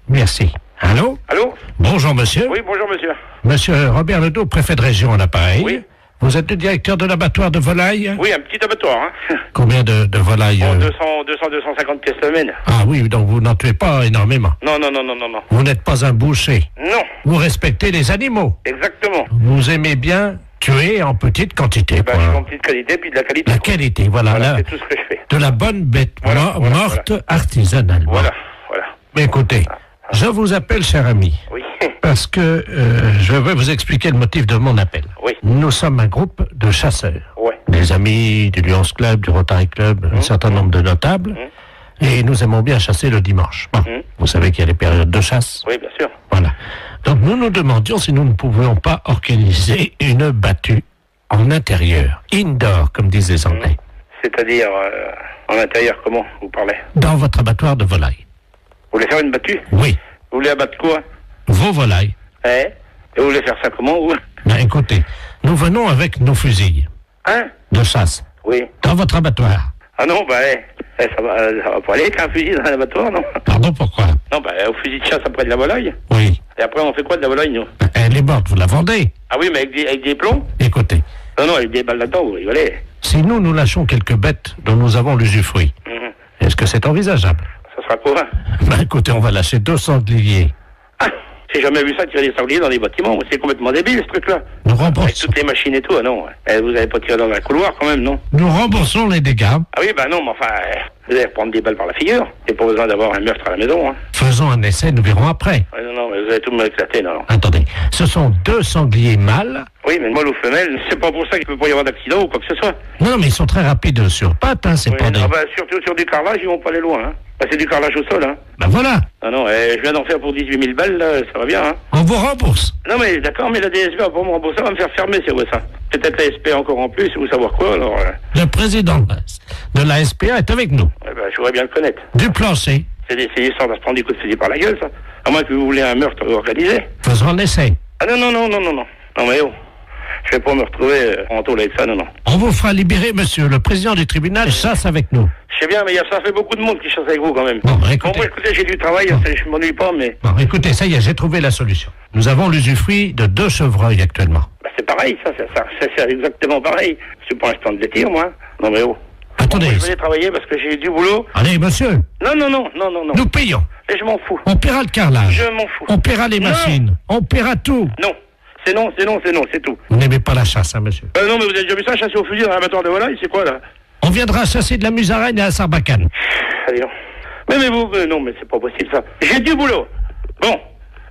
Merci. Allô? Allô? Bonjour monsieur. Oui, bonjour monsieur. Monsieur Robert Ledoux, préfet de région à l'appareil. Oui. Vous êtes le directeur de l'abattoir de volaille? Oui, un petit abattoir, hein. Combien de volailles? 250 pièces semaine. Ah oui, donc vous n'en tuez pas énormément. Non. Vous n'êtes pas un boucher. Non. Vous respectez les animaux. Exactement. Vous aimez bien tuer en petite quantité. Je suis en petite qualité, puis de la qualité. La qualité, voilà. C'est tout ce que je fais. De la bonne bête morte artisanalement. Voilà. Mais écoutez, je vous appelle, cher ami. Oui. Parce que je vais vous expliquer le motif de mon appel. Oui. Nous sommes un groupe de chasseurs. Ouais. Des amis du Lions Club, du Rotary Club, un certain nombre de notables. Et nous aimons bien chasser le dimanche. Bon, vous savez qu'il y a les périodes de chasse. Oui, bien sûr. Voilà. Donc nous nous demandions si nous ne pouvions pas organiser une battue en intérieur, indoor, comme disent les Anglais. C'est-à-dire, en intérieur, comment vous parlez? Dans votre abattoir de volailles. Vous voulez faire une battue? Oui. Vous voulez abattre quoi? Vos volailles. Et vous voulez faire ça comment, vous? Ben, écoutez, nous venons avec nos fusils. Hein? De chasse. Oui. Dans votre abattoir. Ah non, ça va pas aller avec un fusil dans l'abattoir, non? Pardon, pourquoi? Non, au fusil de chasse après de la volaille. Oui. Et après, on fait quoi de la volaille, nous? Elle est morte, vous la vendez? Ah oui, mais avec des plombs? Écoutez. Non, avec des balles là-dedans, vous rigolez. Si nous lâchons quelques bêtes dont nous avons l'usufruit, est-ce que c'est envisageable? Ça sera quoi? Ben, écoutez, on va lâcher 2 sangliers. Ah, j'ai jamais vu ça, tirer des sangliers dans des bâtiments. C'est complètement débile, ce truc-là. Nous remboursons. Avec toutes les machines et tout, ah non. Vous n'allez pas tirer dans un couloir, quand même, non? Nous remboursons les dégâts. Ah oui, non, mais enfin, vous allez reprendre des balles par la figure. Il n'y a pas besoin d'avoir un meurtre à la maison, hein. Faisons un essai, nous verrons après. Non, mais vous allez tout me éclater, non. Attendez, ce sont 2 sangliers mâles. Oui, mais mâle ou femelle, c'est pas pour ça qu'il ne peut pas y avoir d'accident ou quoi que ce soit. Non, mais ils sont très rapides sur pattes, hein, c'est Oui, pas des... surtout sur du carrelage, ils vont pas aller loin, hein. C'est du carrelage au sol, hein. Ben voilà. Ah non, je viens d'en faire pour 18 000 balles, là, ça va bien, hein. On vous rembourse. Non, mais d'accord, mais la DSP va pas me rembourser, va me faire fermer, c'est vrai ça. Peut-être la SP encore en plus, ou savoir quoi, alors... Le président de la SPA est avec nous. Je voudrais bien le connaître. Du plancher. C'est l'histoire de se prendre des coups de fusil par la gueule, ça. À moins que vous voulez un meurtre organisé. Faisons un essai. Ah non. Non, mais je vais pas me retrouver en tôle avec ça, non. On vous fera libérer, monsieur. Le président du tribunal chasse avec nous. Je sais bien, mais ça fait beaucoup de monde qui chasse avec vous, quand même. Bon, écoutez. Écoutez, j'ai du travail, je m'ennuie pas, mais... Bon, écoutez, ça y est, j'ai trouvé la solution. Nous avons l'usufruit de 2 chevreuils actuellement. C'est pareil, ça c'est exactement pareil. C'est pour l'instant de les tirs, moi. Non, mais Attendez. Je vais aller travailler parce que j'ai du boulot. Allez, monsieur. Non. Nous payons. Et je m'en fous. On paiera le carrelage. Je m'en fous. On paiera les machines. On paiera tout. Non. C'est non, c'est tout. Vous n'aimez pas la chasse, hein, monsieur? Non, mais vous avez déjà vu ça, chasser au fusil dans l'abattoir de volaille, c'est quoi, là? On viendra chasser de la musaraigne à Sarbacane. Allez, non. Mais vous, non, mais c'est pas possible, ça. J'ai du boulot. Bon.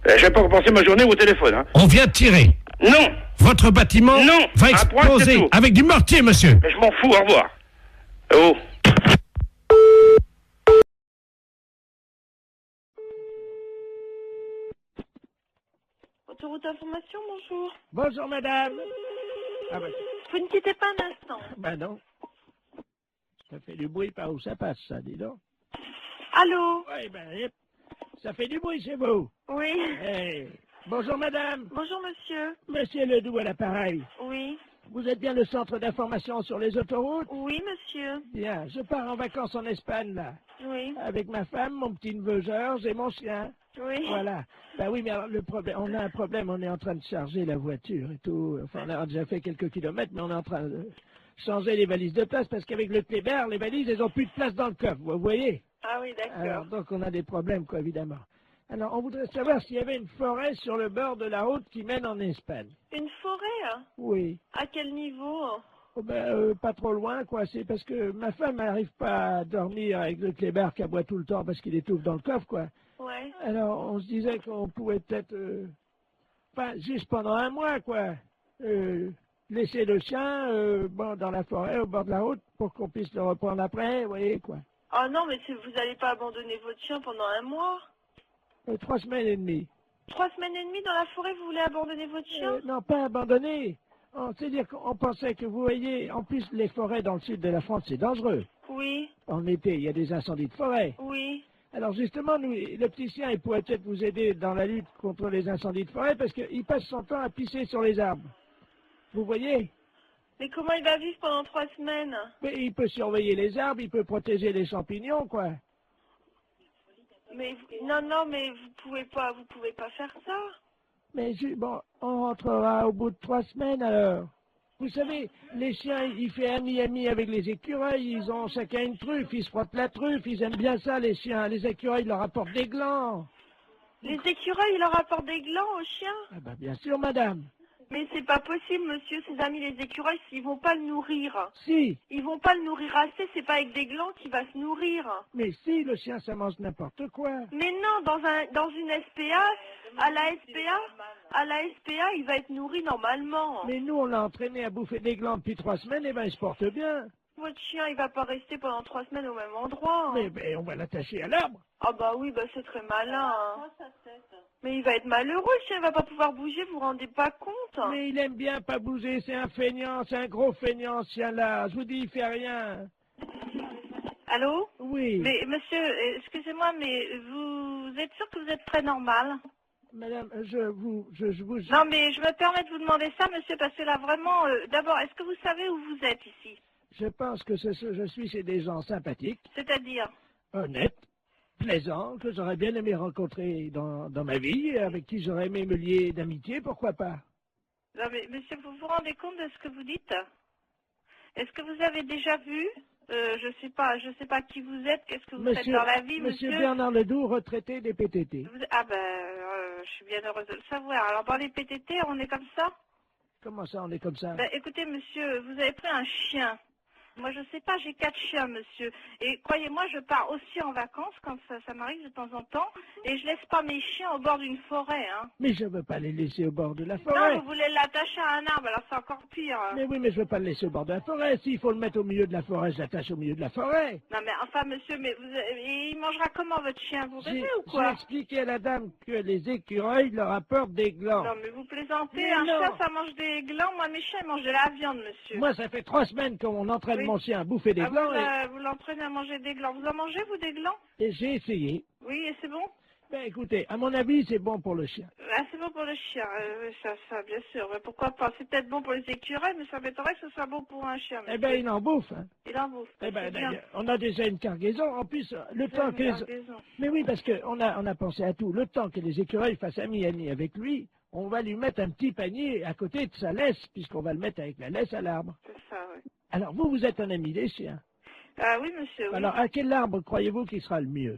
Je vais pas repenser ma journée au téléphone, hein. On vient tirer. Non. Votre bâtiment va exploser avec du mortier, monsieur. Je m'en fous, au revoir. Oh. Autoroute d'information, bonjour. Bonjour, madame. Ah ben, Vous ne quittez pas un instant. ben non. Ça fait du bruit par où ça passe, ça, dis donc. Allô? Oui, ça fait du bruit chez vous. Oui. Hey. Bonjour, madame. Bonjour, monsieur. Monsieur Ledoux à l'appareil. Oui. Vous êtes bien le centre d'information sur les autoroutes? Oui, monsieur. Bien, je pars en vacances en Espagne, là. Oui. Avec ma femme, mon petit-neveu Georges et mon chien. Oui. Voilà. Ben oui, mais alors le problème, on a un problème, on est en train de charger la voiture et tout. Enfin, on a déjà fait quelques kilomètres, mais on est en train de changer les valises de place parce qu'avec le Kléber, les valises, elles ont plus de place dans le coffre, vous voyez? Ah oui, d'accord. Alors, donc on a des problèmes, quoi, évidemment. Alors, on voudrait savoir s'il y avait une forêt sur le bord de la route qui mène en Espagne. Une forêt, hein? Oui. À quel niveau? Oh pas trop loin, quoi. C'est parce que ma femme n'arrive pas à dormir avec le Kléber qui aboie tout le temps parce qu'il étouffe dans le coffre, quoi. Ouais. Alors, on se disait qu'on pouvait peut-être, juste pendant un mois, quoi, laisser le chien dans la forêt, au bord de la route, pour qu'on puisse le reprendre après, vous voyez, quoi. Ah non, mais vous n'allez pas abandonner votre chien pendant un mois? 3 semaines et demie. 3 semaines et demie dans la forêt, vous voulez abandonner votre chien? Non, pas abandonner. C'est-à-dire qu'on pensait que, vous voyez, en plus, les forêts dans le sud de la France, c'est dangereux. Oui. En été, il y a des incendies de forêt. Oui. Alors justement, nous, le petit chien, il pourrait peut-être vous aider dans la lutte contre les incendies de forêt parce qu'il passe son temps à pisser sur les arbres. Vous voyez? Mais comment il va vivre pendant 3 semaines? Mais il peut surveiller les arbres, il peut protéger les champignons, quoi. Mais non, mais vous pouvez pas faire ça. Mais bon, on rentrera au bout de 3 semaines alors. Vous savez, les chiens, ils font ami avec les écureuils, ils ont chacun une truffe, ils se frottent la truffe, ils aiment bien ça, les chiens. Les écureuils leur apportent des glands. Les écureuils, ils leur apportent des glands aux chiens? Ah ben bien sûr, madame. Mais c'est pas possible, monsieur, ses amis les écureuils, ils vont pas le nourrir. Si. Ils vont pas le nourrir assez, c'est pas avec des glands qu'il va se nourrir. Mais si, le chien, ça mange n'importe quoi. Mais non, dans une SPA, à la SPA, il va être nourri normalement. Mais nous, on l'a entraîné à bouffer des glands depuis 3 semaines, et ben il se porte bien. Votre chien, il va pas rester pendant 3 semaines au même endroit. Mais on va l'attacher à l'arbre. Ah bah oui, bah c'est très malin. Hein. Mais il va être malheureux, le chien, il va pas pouvoir bouger, vous vous rendez pas compte? Mais il aime bien pas bouger, c'est un feignant, c'est un gros feignant, ce chien-là. Je vous dis, il fait rien. Allô? Oui. Mais monsieur, excusez-moi, mais vous êtes sûr que vous êtes très normal? Madame, je vous... Non, mais je me permets de vous demander ça, monsieur, parce que là, vraiment, d'abord, est-ce que vous savez où vous êtes ici? Je pense que je suis chez des gens sympathiques, C'est-à-dire? honnêtes, plaisants, que j'aurais bien aimé rencontrer dans ma vie, avec qui j'aurais aimé me lier d'amitié, pourquoi pas? Non, mais monsieur, vous vous rendez compte de ce que vous dites? Est-ce que vous avez déjà vu? Je sais pas qui vous êtes, qu'est-ce que vous faites dans la vie, monsieur? Monsieur Bernard Ledoux, retraité des PTT. Ah ben, je suis bien heureuse de le savoir. Alors, dans les PTT, on est comme ça? Comment ça, on est comme ça? Ben, écoutez, monsieur, vous avez pris un chien. Moi, je sais pas, j'ai 4 chiens, monsieur. Et croyez-moi, je pars aussi en vacances quand ça m'arrive de temps en temps. Et je laisse pas mes chiens au bord d'une forêt, hein. Mais je veux pas les laisser au bord de la forêt. Non, vous voulez l'attacher à un arbre, alors c'est encore pire. Mais oui, mais je veux pas le laisser au bord de la forêt. S'il faut le mettre au milieu de la forêt, je l'attache au milieu de la forêt. Non, mais enfin, monsieur, mais il mangera comment votre chien? Vous rêvez ou J'ai quoi? expliqué à la dame que les écureuils leur apportent des glands. Non, mais vous plaisantez. Mais Un non. chat, ça mange des glands. Moi, mes chiens, ils mangent de la viande, monsieur. Moi, ça fait 3 semaines qu'on entraîne Oui. mon chien à bouffer des glands Vous l'entraînez à manger des glands. Vous en mangez, vous, des glands? et j'ai essayé. Oui, et c'est bon? Ben écoutez, à mon avis, c'est bon pour le chien. Ah, c'est bon pour le chien, ça, bien sûr. Mais pourquoi pas? C'est peut-être bon pour les écureuils, mais ça m'étonnerait que ce soit bon pour un chien. Eh ben, il en bouffe. Hein. Il en bouffe. Eh ben, C'est bien. d'ailleurs, on a déjà une cargaison. En plus, le temps que... cargaison. Mais oui, parce qu'on a pensé à tout. Le temps que les écureuils fassent ami-ami avec lui, on va lui mettre un petit panier à côté de sa laisse, puisqu'on va le mettre avec la laisse à l'arbre. C'est ça, oui. Alors, vous êtes un ami des chiens. Ah oui, monsieur, oui. Alors, à quel arbre croyez-vous qu'il sera le mieux?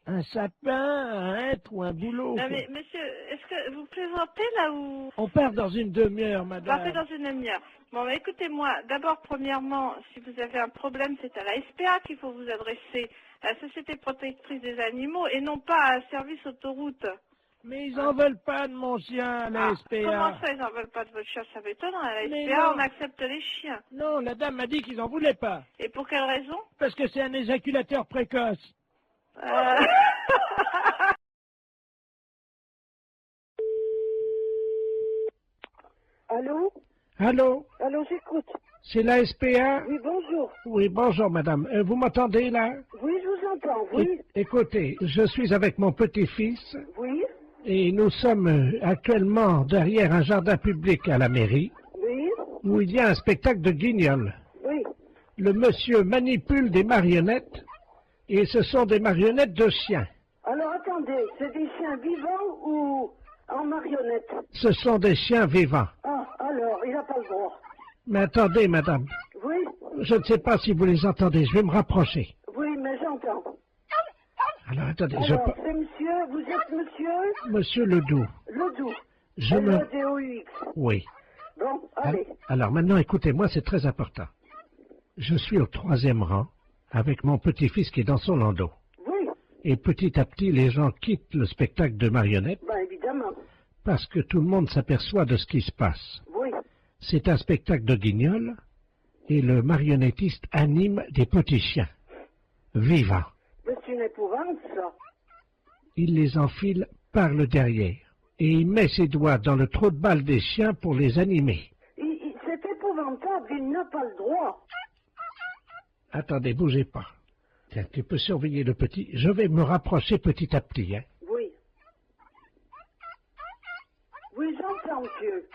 Un sapin, un hêtre ou un bouleau? Non, mais monsieur, est-ce que vous plaisantez là ou... On part dans une demi-heure, madame. Partez dans une demi-heure. Bon, bah, écoutez-moi, d'abord, premièrement, si vous avez un problème, c'est à la SPA qu'il faut vous adresser, à la Société protectrice des animaux, et non pas à un service autoroute. Mais ils en veulent pas de mon chien, la SPA. Comment ça, ils n'en veulent pas de votre chien? Ça m'étonne, à la Mais SPA, non. on accepte les chiens. Non, la dame m'a dit qu'ils en voulaient pas. Et pour quelle raison? Parce que c'est un éjaculateur précoce. Allô? Allô? Allô, j'écoute. C'est la SPA? Oui, bonjour. Oui, bonjour, madame. Vous m'entendez, là? Oui, je vous entends, oui. Écoutez, je suis avec mon petit-fils. Oui. Et nous sommes actuellement derrière un jardin public à la mairie. Oui. Où il y a un spectacle de guignol. Oui. Le monsieur manipule des marionnettes. Et ce sont des marionnettes de chiens. Alors, attendez, c'est des chiens vivants ou en marionnettes? Ce sont des chiens vivants. Ah, alors, il n'a pas le droit. Mais attendez, madame. Oui. Je ne sais pas si vous les entendez. Je vais me rapprocher. Oui, mais j'entends. Alors, attendez. Alors, c'est monsieur, vous êtes monsieur? Monsieur Ledoux. Ledoux. Je me... L-E-D-O-U-X. Oui. Bon, allez. Alors maintenant, écoutez-moi, c'est très important. Je suis au 3e rang avec mon petit-fils qui est dans son landau. Oui. Et petit à petit, les gens quittent le spectacle de marionnettes Ben, évidemment. parce que tout le monde s'aperçoit de ce qui se passe. Oui. C'est un spectacle de guignol et le marionnettiste anime des petits chiens, vivants. Mais c'est une épouvante, ça. Il les enfile par le derrière et il met ses doigts dans le trou de balle des chiens pour les animer. C'est épouvantable, il n'a pas le droit. Attendez, bougez pas. Tiens, tu peux surveiller le petit. Je vais me rapprocher petit à petit, hein. Oui. Oui, j'entends, monsieur.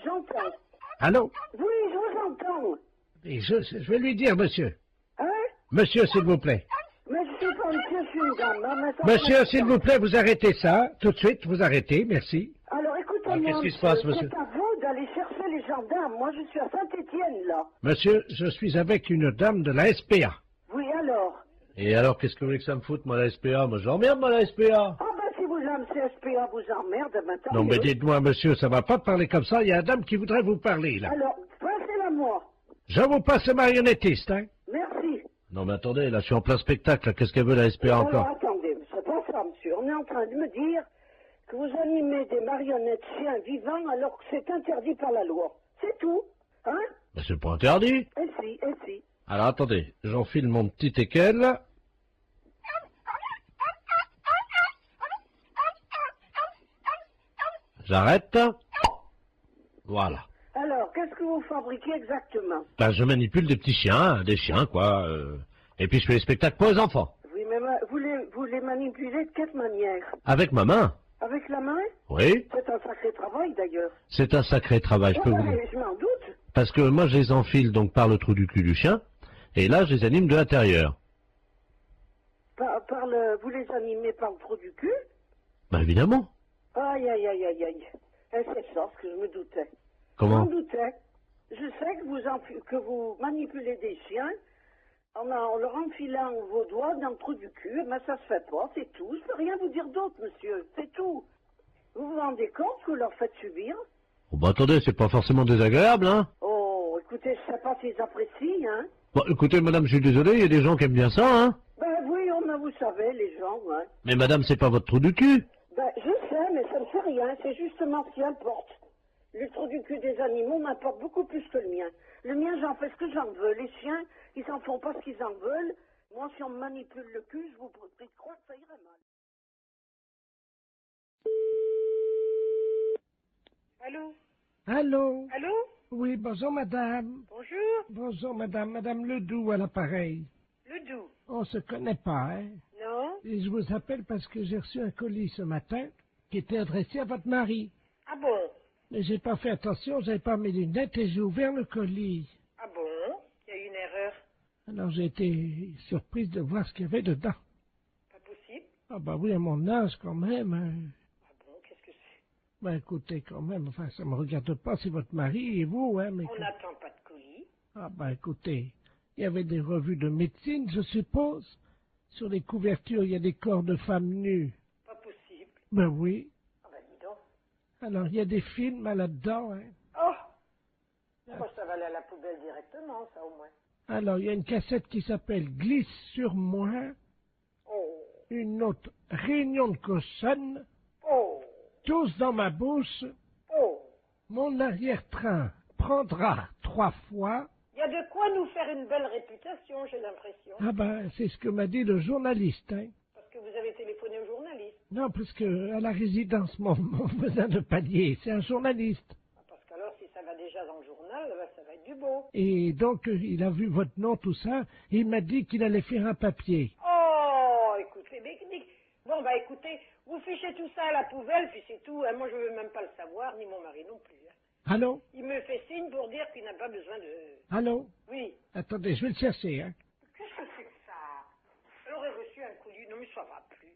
J'entends. Allô? Oui, je vous entends. Et je vais lui dire, monsieur. Hein? Monsieur, s'il vous plaît. Mais je suis pas monsieur, je suis une dame. Hein, mais ça Monsieur, va- s'il vous plaît, vous arrêtez ça. Tout de suite, vous arrêtez, merci. Alors, écoutez-moi, qu'est-ce qui se passe, monsieur? C'est à vous d'aller chercher les gendarmes. Moi, je suis à Saint-Étienne, là. Monsieur, je suis avec une dame de la SPA. Oui, alors? Et alors, qu'est-ce que vous voulez que ça me foute, moi, la SPA? Moi, j'emmerde, moi, la SPA. Ah, ben, si vous aimez CSPA vous emmerde, ben, tant Non, mais mieux. dites-moi, monsieur, ça va pas parler comme ça. Il y a une dame qui voudrait vous parler, là. Alors, passez-la moi. Je vous passe le marionnettiste, hein. Merci. Non, mais attendez, là, je suis en plein spectacle, là. Qu'est-ce qu'elle veut, la SPA, Alors, encore? attendez, c'est pas ça, monsieur. On est en train de me dire que vous animez des marionnettes chiens vivants alors que c'est interdit par la loi. C'est tout, hein? Ben, c'est pas interdit. Et si, et si. Alors, attendez, j'enfile mon petit équel. J'arrête. Voilà. Alors, qu'est-ce que vous fabriquez exactement? Ben, je manipule des petits chiens, des chiens, quoi. Et puis je fais des spectacles pour les enfants. Oui, mais vous les manipulez de quelle manière? Avec ma main. Avec la main? Oui. C'est un sacré travail, d'ailleurs. C'est un sacré travail, je peux vous dire. Je m'en doute. Parce que moi, je les enfile donc par le trou du cul du chien, et là, je les anime de l'intérieur. Vous les animez par le trou du cul? Ben, évidemment. Aïe, aïe, aïe, aïe, aïe. C'est ça ce que je me doutais. Comment? Je m'en doutais. Je sais que vous manipulez des chiens en leur enfilant vos doigts dans le trou du cul, mais ça se fait pas, c'est tout. Je peux rien vous dire d'autre, monsieur, c'est tout. Vous vous rendez compte que vous leur faites subir? Oh, bah, attendez, c'est pas forcément désagréable, hein. Oh, écoutez, je sais pas s'ils apprécient, hein. Bon, écoutez, madame, je suis désolé, il y a des gens qui aiment bien ça, hein. Ben oui, vous savez, les gens, hein. Mais madame, c'est pas votre trou du cul. Ben, je sais, mais ça ne fait rien, c'est justement ce qui importe. Le trou du cul des animaux m'importe beaucoup plus que le mien. Le mien, j'en fais ce que j'en veux. Les chiens, ils s'en font pas ce qu'ils en veulent. Moi, si on me manipule le cul, je vous prie de croire que ça irait mal. Allô? Allô? Allô? Oui, bonjour madame. Bonjour? Bonjour madame, madame Ledoux à l'appareil. Ledoux? On se connaît pas, hein? Non? Et je vous appelle parce que j'ai reçu un colis ce matin qui était adressé à votre mari. Ah bon? Mais j'ai pas fait attention, j'avais pas mes lunettes et j'ai ouvert le colis. Ah bon? Il y a eu une erreur. Alors j'ai été surprise de voir ce qu'il y avait dedans. Pas possible? Ah bah oui, à mon âge quand même. Hein. Ah bon, qu'est-ce que c'est? Ben écoutez quand même, enfin ça me regarde pas, c'est votre mari et vous, hein, mais... On n'attend pas de colis. Ah ben écoutez, il y avait des revues de médecine, je suppose. Sur les couvertures, il y a des corps de femmes nues. Pas possible. Ben oui. Ah ben dis donc. Alors il y a des films là-dedans, hein. Oh! Moi, ça va aller à la poubelle directement, ça au moins. Alors il y a une cassette qui s'appelle Glisse sur moi. Oh! Une autre, Réunion de cochonne. Oh! Tous dans ma bouche. Oh! Mon arrière-train prendra 3 fois. Il y a de quoi nous faire une belle réputation, j'ai l'impression. Ah ben, c'est ce que m'a dit le journaliste, hein. Parce que vous avez téléphoné au journaliste. Non, parce que à la résidence, mon voisin de palier, c'est un journaliste. Ah, parce qu'alors, si ça va déjà dans le journal, ben, ça va être du beau. Et donc, il a vu votre nom, tout ça, et il m'a dit qu'il allait faire un papier. Oh, écoutez, bon, bah écoutez, vous fichez tout ça à la poubelle, puis c'est tout. Hein. Moi, je veux même pas le savoir, ni mon mari non plus. Hein. Allô? Il me fait signe pour dire qu'il n'a pas besoin de... Allô? Oui. Attendez, je vais le chercher, hein. Qu'est-ce que c'est que ça? Elle aurait reçu un colis. Non, mais ça va plus.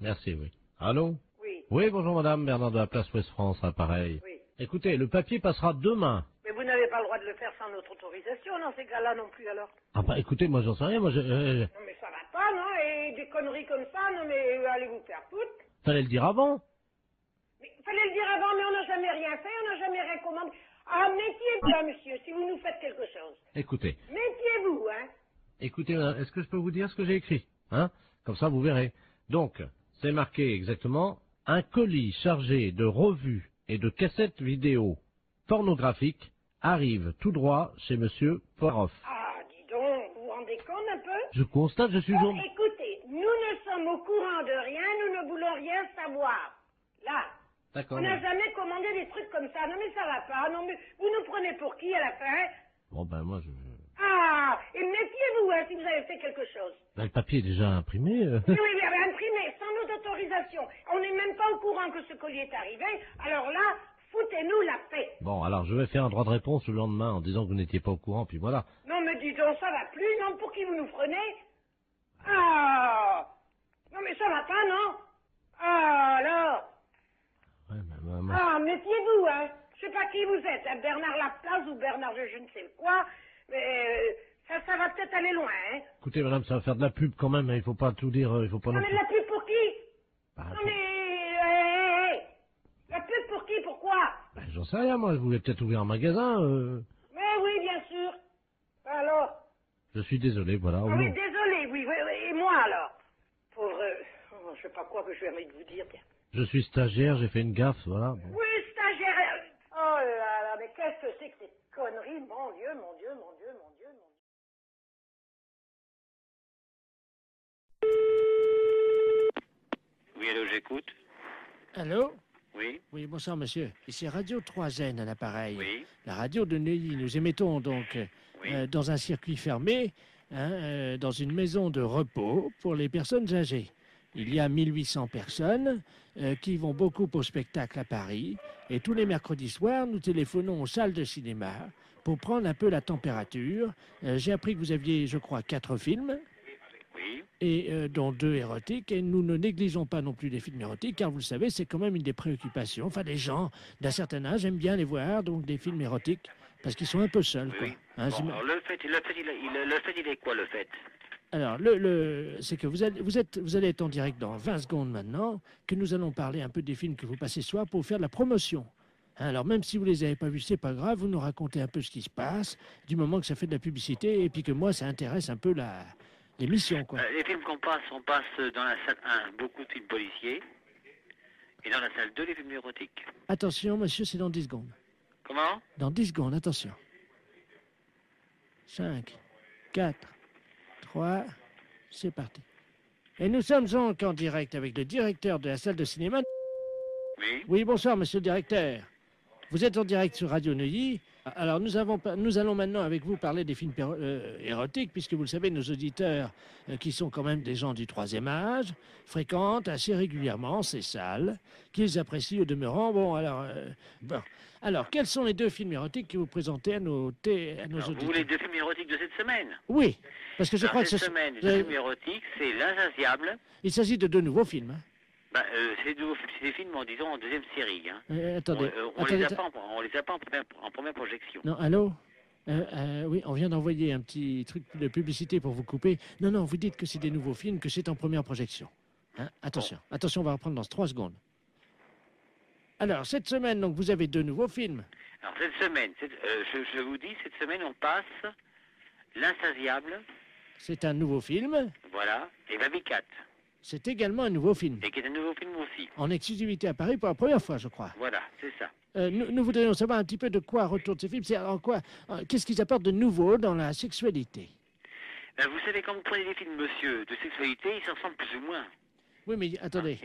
Merci, oui. Allô? Oui. Oui, bonjour madame, Bernard de la place Ouest France, appareil. Oui. Écoutez, le papier passera demain. Mais vous n'avez pas le droit de le faire sans notre autorisation dans ces cas-là non plus, alors. Ah bah écoutez, moi j'en sais rien, moi je... Non, mais ça va pas, non? Et des conneries comme ça, non, mais allez vous faire foutre. Fallait le dire avant. Mais fallait le dire avant, mais on n'a jamais rien fait, on n'a jamais rien commandé. Ah, méfiez-vous, là, monsieur, si vous nous faites quelque chose. Écoutez, Méfiez-vous, hein. écoutez, est-ce que je peux vous dire ce que j'ai écrit? Hein? Comme ça, vous verrez. Donc, c'est marqué exactement, un colis chargé de revues et de cassettes vidéo pornographiques arrive tout droit chez monsieur Poiroff. Ah, dis donc, vous vous rendez compte un peu? Je constate, je suis Bon, journaliste. écoutez, nous ne sommes au courant de rien, nous ne voulons rien savoir. Là. D'accord. On n'a jamais commandé des trucs comme ça. Non, mais ça va pas. Non, mais vous nous prenez pour qui à la fin? Bon, ben moi, Ah, et méfiez-vous, hein, si vous avez fait quelque chose. Ben, le papier est déjà imprimé. Oui, oui, imprimé, sans notre autorisation. On n'est même pas au courant que ce colis est arrivé. Alors là, foutez-nous la paix. Bon, alors je vais faire un droit de réponse le lendemain en disant que vous n'étiez pas au courant, puis voilà. Non, mais dis donc, ça va plus. Non, pour qui vous nous prenez? Ah, non, mais ça va pas, non? Ah, alors. Ah, méfiez-vous, hein. Je sais pas qui vous êtes, hein, Bernard Laplace ou Bernard je ne sais quoi, mais ça va peut-être aller loin, hein. Écoutez, madame, ça va faire de la pub quand même, hein, il faut pas tout dire, il faut pas Non, non mais plus... de la pub pour qui? Bah, non, mais... La pub pour qui? Pourquoi? Ben, j'en sais rien, moi, je voulais peut-être ouvrir un magasin. Mais oui, bien sûr. Alors? Je suis désolé, voilà. Ah, oui, désolé, oui, et moi alors? Pauvre... je sais pas quoi que je vais de vous dire, tiens. Je suis stagiaire, j'ai fait une gaffe, voilà. Bon. Oui, stagiaire. Oh là là, mais qu'est-ce que c'est que ces conneries? Mon Dieu, mon Dieu, mon Dieu, mon Dieu, mon Dieu. Oui, allô, j'écoute. Allô? Oui. Oui, bonsoir monsieur. Ici Radio 3N à l'appareil. Oui. La radio de Neuilly. Nous émettons donc dans un circuit fermé, dans une maison de repos pour les personnes âgées. Il y a 1800 personnes qui vont beaucoup au spectacle à Paris. Et tous les mercredis soirs, nous téléphonons aux salles de cinéma pour prendre un peu la température. J'ai appris que vous aviez, je crois, 4 films. Oui. Et dont 2 érotiques, et nous ne négligeons pas non plus les films érotiques, car vous le savez, c'est quand même une des préoccupations. Enfin, les gens d'un certain âge aiment bien les voir, donc des films érotiques, parce qu'ils sont un peu seuls, quoi. Oui. Hein, Bon, alors le fait, il est quoi, le fait? alors, c'est que vous allez être en direct dans 20 secondes maintenant, que nous allons parler un peu des films que vous passez ce soir pour faire de la promotion. Hein, alors, même si vous les avez pas vus, c'est pas grave, vous nous racontez un peu ce qui se passe, du moment que ça fait de la publicité, et puis que moi, ça intéresse un peu l'émission, quoi. Les films on passe dans la salle 1, beaucoup de films policiers, et dans la salle 2, les films érotiques. Attention, monsieur, c'est dans 10 secondes. Comment? Dans 10 secondes, attention. 5, 4, 3, c'est parti. Et nous sommes donc en direct avec le directeur de la salle de cinéma. Oui. Oui, bonsoir, monsieur le directeur. Vous êtes en direct sur Radio Neuilly. Alors, nous allons maintenant avec vous parler des films érotiques, puisque vous le savez, nos auditeurs, qui sont quand même des gens du 3e âge, fréquentent assez régulièrement ces salles, qu'ils apprécient au demeurant. Bon, alors, quels sont les 2 films érotiques que vous présentez à nos auditeurs? Vous voulez 2 films érotiques de cette semaine? Oui, parce que je crois que cette semaine, les 2 films érotiques, c'est L'Insatiable. Il s'agit de 2 nouveaux films. Hein. C'est des films, disons, en 2e série. Hein. Attendez. On les a pas en première projection. Non, allô? Oui, on vient d'envoyer un petit truc de publicité pour vous couper. Non, vous dites que c'est des nouveaux films, que c'est en première projection. Hein? Attention, on va reprendre dans 3 secondes. Alors, cette semaine, donc, vous avez 2 nouveaux films. Alors, cette semaine, je vous dis, cette semaine, on passe L'Insatiable. C'est un nouveau film. Voilà, et Baby Cat. C'est également un nouveau film. Et qui est un nouveau film aussi. En exclusivité à Paris pour la première fois, je crois. Voilà, c'est ça. Nous voudrions savoir un petit peu de quoi retournent ces films. C'est en quoi, qu'est-ce qu'ils apportent de nouveau dans la sexualité? Vous savez, quand vous prenez des films, monsieur, de sexualité, ils s'en ressemblent plus ou moins. Oui, mais attendez.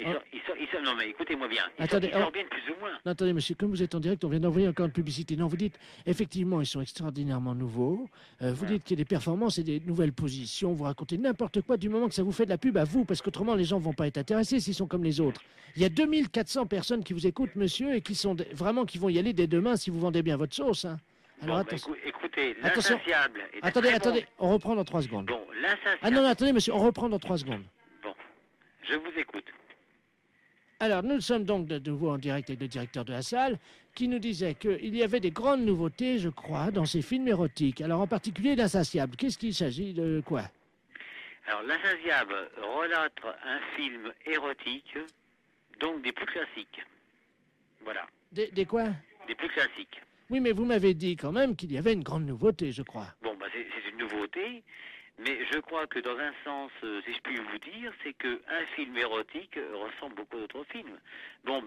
Non, mais écoutez-moi bien. Ils Attendez, sortent bien plus ou moins. Non, attendez, monsieur, comme vous êtes en direct, on vient d'envoyer encore une publicité. Non, vous dites, effectivement, ils sont extraordinairement nouveaux. Vous dites qu'il y a des performances et des nouvelles positions. Vous racontez n'importe quoi du moment que ça vous fait de la pub à vous, parce qu'autrement, les gens vont pas être intéressés s'ils sont comme les autres. Il y a 2400 personnes qui vous écoutent, monsieur, et qui sont vraiment qui vont y aller dès demain si vous vendez bien votre sauce. Hein. Alors, attention. Écoutez, L'Insatiable est Attendez, on reprend dans 3 secondes. Bon, L'Insatiable... Ah non, attendez, monsieur, on reprend dans 3 secondes. Bon, je vous écoute. Alors, nous sommes donc de nouveau en direct avec le directeur de la salle, qui nous disait qu'il y avait des grandes nouveautés, je crois, dans ces films érotiques. Alors, en particulier, L'Insatiable. Qu'est-ce qu'il s'agit de quoi? Alors, L'Insatiable relate un film érotique, donc des plus classiques. Voilà. Des quoi? Des plus classiques. Oui, mais vous m'avez dit quand même qu'il y avait une grande nouveauté, je crois. Bon, c'est une nouveauté, mais je crois que dans un sens, si je puis vous dire, c'est qu'un film érotique ressemble beaucoup à d'autres films. Bon,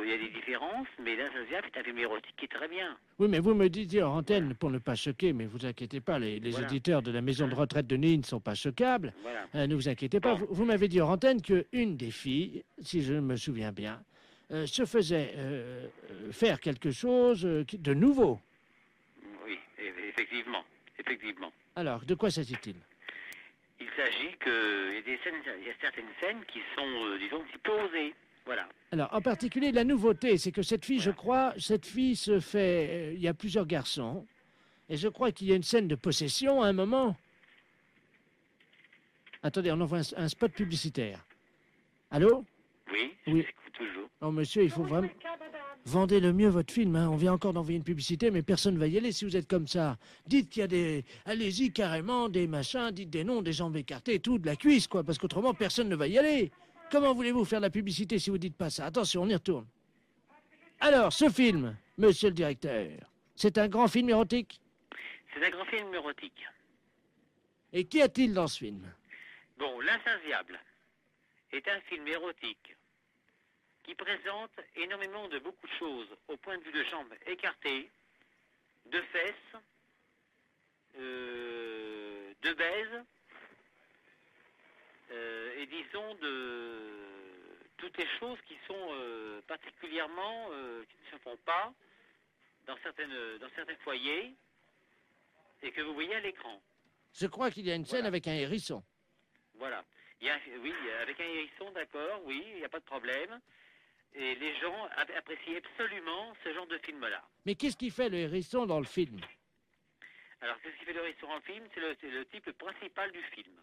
il y a des différences, mais L'Insatiable est un film érotique qui est très bien. Oui, mais vous me disiez en antenne, pour ne pas choquer, mais vous inquiétez pas, les auditeurs de la maison de retraite de Neuilly ne sont pas choquables. Voilà. Ne vous inquiétez pas. Vous m'avez dit en antenne qu'une des filles, si je me souviens bien, se faisait faire quelque chose de nouveau. Oui, effectivement. Alors, de quoi s'agit-il? Il s'agit qu'il y a certaines scènes qui sont, disons, un petit peu osées. Voilà. Alors, en particulier, la nouveauté, c'est que cette fille, je crois, se fait... il y a plusieurs garçons, et je crois qu'il y a une scène de possession à un moment. Attendez, on envoie un spot publicitaire. Allô? Oui, je vous écoute toujours. Non, monsieur, il faut vraiment... Vendez le mieux votre film, hein. On vient encore d'envoyer une publicité, mais personne ne va y aller si vous êtes comme ça. Dites qu'il y a des... Allez-y, carrément, des machins, dites des noms, des jambes écartées, tout, de la cuisse, quoi, parce qu'autrement, personne ne va y aller. Comment voulez-vous faire de la publicité si vous dites pas ça? Attention, on y retourne. Alors, ce film, monsieur le directeur, c'est un grand film érotique? C'est un grand film érotique. Et qu'y a-t-il dans ce film? Bon, L'Insatiable est un film érotique qui présente énormément de beaucoup de choses au point de vue de jambes écartées, de fesses, de baises, et disons toutes les choses qui sont particulièrement, qui ne se font pas dans certains foyers et que vous voyez à l'écran. Je crois qu'il y a une scène avec un hérisson. Voilà. Oui, avec un hérisson, d'accord, oui, il n'y a pas de problème. Et les gens apprécient absolument ce genre de film-là. Mais qu'est-ce qui fait le hérisson dans le film? Alors, qu'est-ce qui fait le hérisson en film? C'est le type principal du film.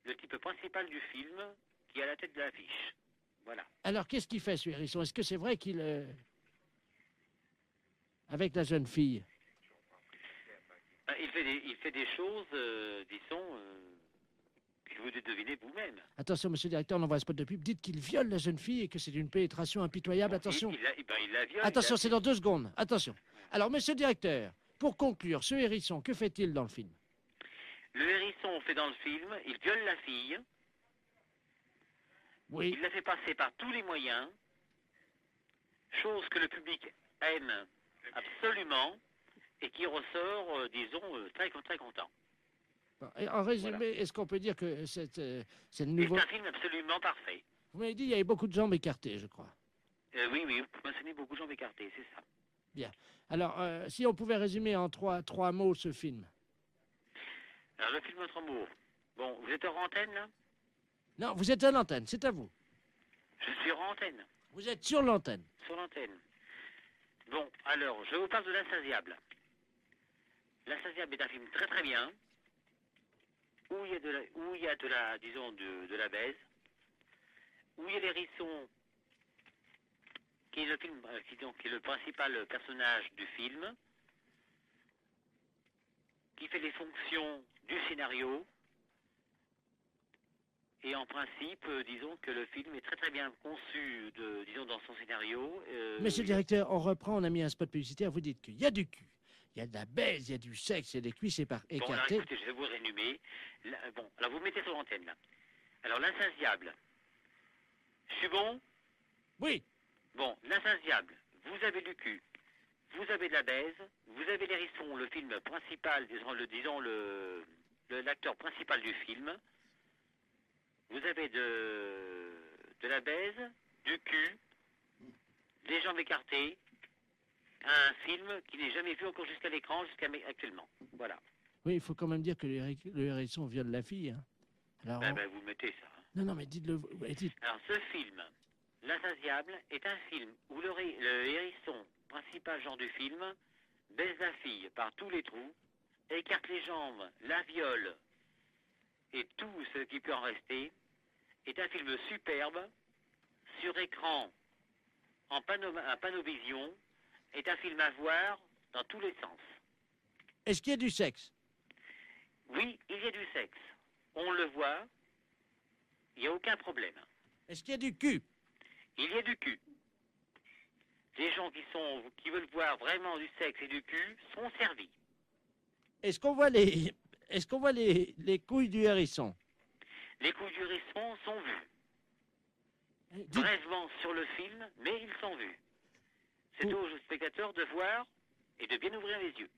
Le type principal du film qui est à la tête de l'affiche. Voilà. Alors, qu'est-ce qu'il fait, ce hérisson? Est-ce que c'est vrai qu'il... Avec la jeune fille? Il fait des choses, disons, que vous devez deviner vous-même. Attention, monsieur le directeur, on envoie un spot de pub. Dites qu'il viole la jeune fille et que c'est une pénétration impitoyable. Attention. Il la viole. Attention, c'est dans 2 secondes. Attention. Alors, monsieur le directeur, pour conclure, ce hérisson, que fait-il dans le film? Le hérisson fait dans le film, il viole la fille. Oui. Il la fait passer par tous les moyens. Chose que le public aime absolument et qui ressort, disons, très content. En résumé, est-ce qu'on peut dire que c'est nouveau... C'est un film absolument parfait. Vous m'avez dit qu'il y avait beaucoup de jambes écartées, je crois. Oui, vous mentionnez beaucoup de jambes écartées, c'est ça. Bien. Alors, si on pouvait résumer en trois mots ce film. Alors, le film Notre Amour. Bon, vous êtes hors antenne, là? Non, vous êtes à l'antenne, c'est à vous. Je suis hors antenne. Vous êtes sur l'antenne. Sur l'antenne. Bon, alors, je vous parle de L'Insatiable. L'Insatiable est un film très très bien, où il y a de la baise, où il y a l'hérisson, qui est qui est le principal personnage du film, qui fait les fonctions du scénario, et en principe, disons que le film est très très bien conçu, dans son scénario. Monsieur le directeur, on reprend, on a mis un spot publicitaire, vous dites qu'il y a du cul, il y a de la baise, il y a du sexe, il y a des cuisses écartées. Bon, alors écoutez, je vais vous résumer. Alors vous mettez sur l'antenne, là. Alors, L'Insatiable. Je suis bon? Oui. Bon, L'Insatiable, vous avez du cul, vous avez de la baise, vous avez l'hérisson, le film principal, l'acteur principal du film. Vous avez de la baise, du cul, des jambes écartées, un film qui n'est jamais vu encore jusqu'à l'écran, actuellement. Voilà. Oui, il faut quand même dire que le hérisson viole la fille. Hein. Alors, vous mettez ça. Non, mais dites-le. Dites. Alors, ce film, L'Insatiable, est un film où le hérisson, principal genre du film, baise la fille par tous les trous, écarte les jambes, la viole, et tout ce qui peut en rester, est un film superbe, sur écran, en panovision, est un film à voir dans tous les sens. Est-ce qu'il y a du sexe? Oui, il y a du sexe. On le voit, il n'y a aucun problème. Est-ce qu'il y a du cul? Il y a du cul. Les gens qui veulent voir vraiment du sexe et du cul sont servis. Est-ce qu'on voit les couilles du hérisson? Les couilles du hérisson sont vues. Brièvement sur le film, mais ils sont vus. C'est aux spectateurs de voir et de bien ouvrir les yeux.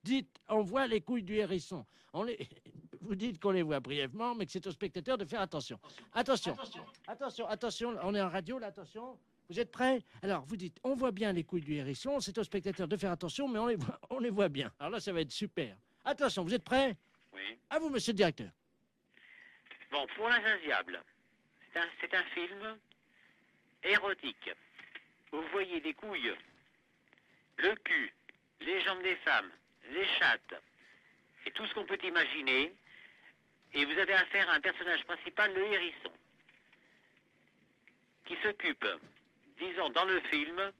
Dites, on voit les couilles du hérisson. Vous dites qu'on les voit brièvement, mais que c'est aux spectateurs de faire attention. Attention, on est en radio, là, attention. Vous êtes prêts? Alors, vous dites, on voit bien les couilles du hérisson, c'est aux spectateurs de faire attention, mais on les voit bien. Alors là, ça va être super. Attention, vous êtes prêts? Oui. À vous, monsieur le directeur. Bon, pour L'Insatiable, c'est un film érotique. Vous voyez des couilles, le cul, les jambes des femmes, les chattes, et tout ce qu'on peut imaginer. Et vous avez affaire à un personnage principal, le hérisson, qui s'occupe, disons, dans le film,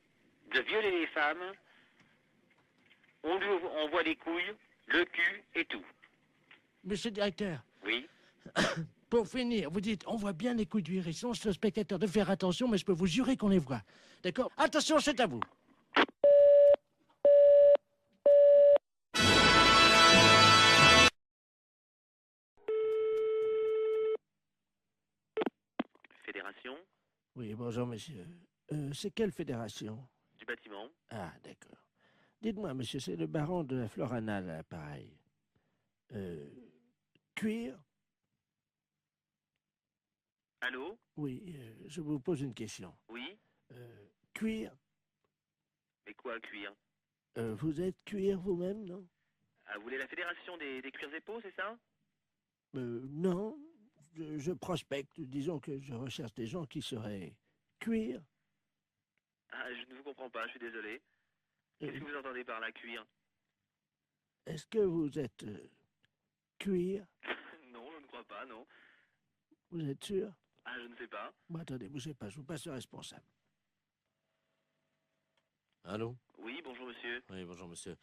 de violer les femmes. On voit les couilles, le cul et tout. Monsieur le directeur. Oui. Pour finir, vous dites, on voit bien les couilles du hérisson, c'est au spectateur de faire attention, mais je peux vous jurer qu'on les voit. D'accord? Attention, c'est à vous. Fédération? Oui, bonjour, monsieur. C'est quelle fédération? Du bâtiment. Ah, d'accord. Dites-moi, monsieur, c'est le baron de la Florana, à l'appareil. Cuir? Allô? Oui, je vous pose une question. Oui? Cuir, Mais quoi, cuir? vous êtes cuir vous-même, non? Ah, vous voulez la fédération des cuirs et peaux, c'est ça? Non, je prospecte. Disons que je recherche des gens qui seraient cuir. Ah, je ne vous comprends pas, je suis désolé. Qu'est-ce que vous entendez par la cuir? Est-ce que vous êtes cuir? Non, je ne crois pas, non. Vous êtes sûr? Ah, je ne sais pas. Bon, attendez, bougez pas, je vous passe le responsable. Allô? Oui, bonjour monsieur. Oui, bonjour monsieur.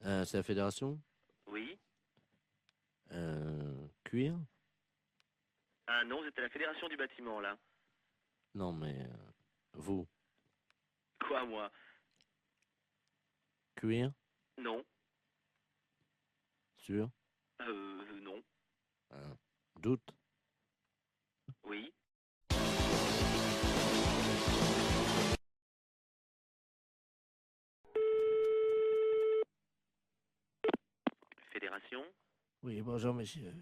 C'est la fédération? Oui? Cuir? Ah non, vous êtes à la fédération du bâtiment, là. Non, mais vous? Quoi, moi? Cuir? Non. Sûr? Non. Doute? Oui? Fédération? Oui, bonjour monsieur.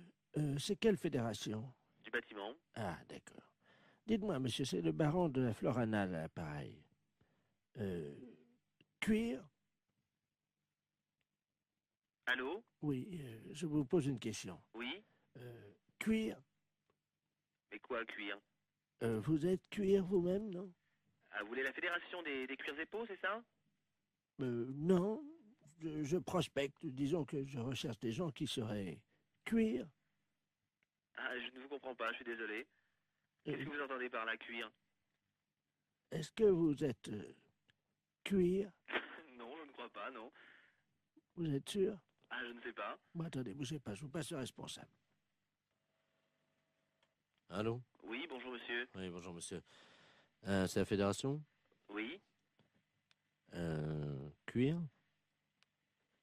C'est quelle fédération? Du bâtiment? Ah, d'accord. Dites-moi, monsieur, c'est le baron de la Floranale à l'appareil. Cuir? Allô? Oui, je vous pose une question. Oui? Cuir? Mais quoi, cuir? Vous êtes cuir vous-même, non? Ah, vous voulez la fédération des cuirs et peaux, c'est ça? Non, je prospecte. Disons que je recherche des gens qui seraient cuir. Ah, je ne vous comprends pas, je suis désolé. Qu'est-ce que vous entendez par la cuir? Est-ce que vous êtes cuir? Non, je ne crois pas, non. Vous êtes sûr? Ah, je ne sais pas. Bon, attendez, bougez pas, je vous passe le responsable. Allô? Oui, bonjour monsieur. Oui, bonjour monsieur. C'est la fédération? Oui? Cuir?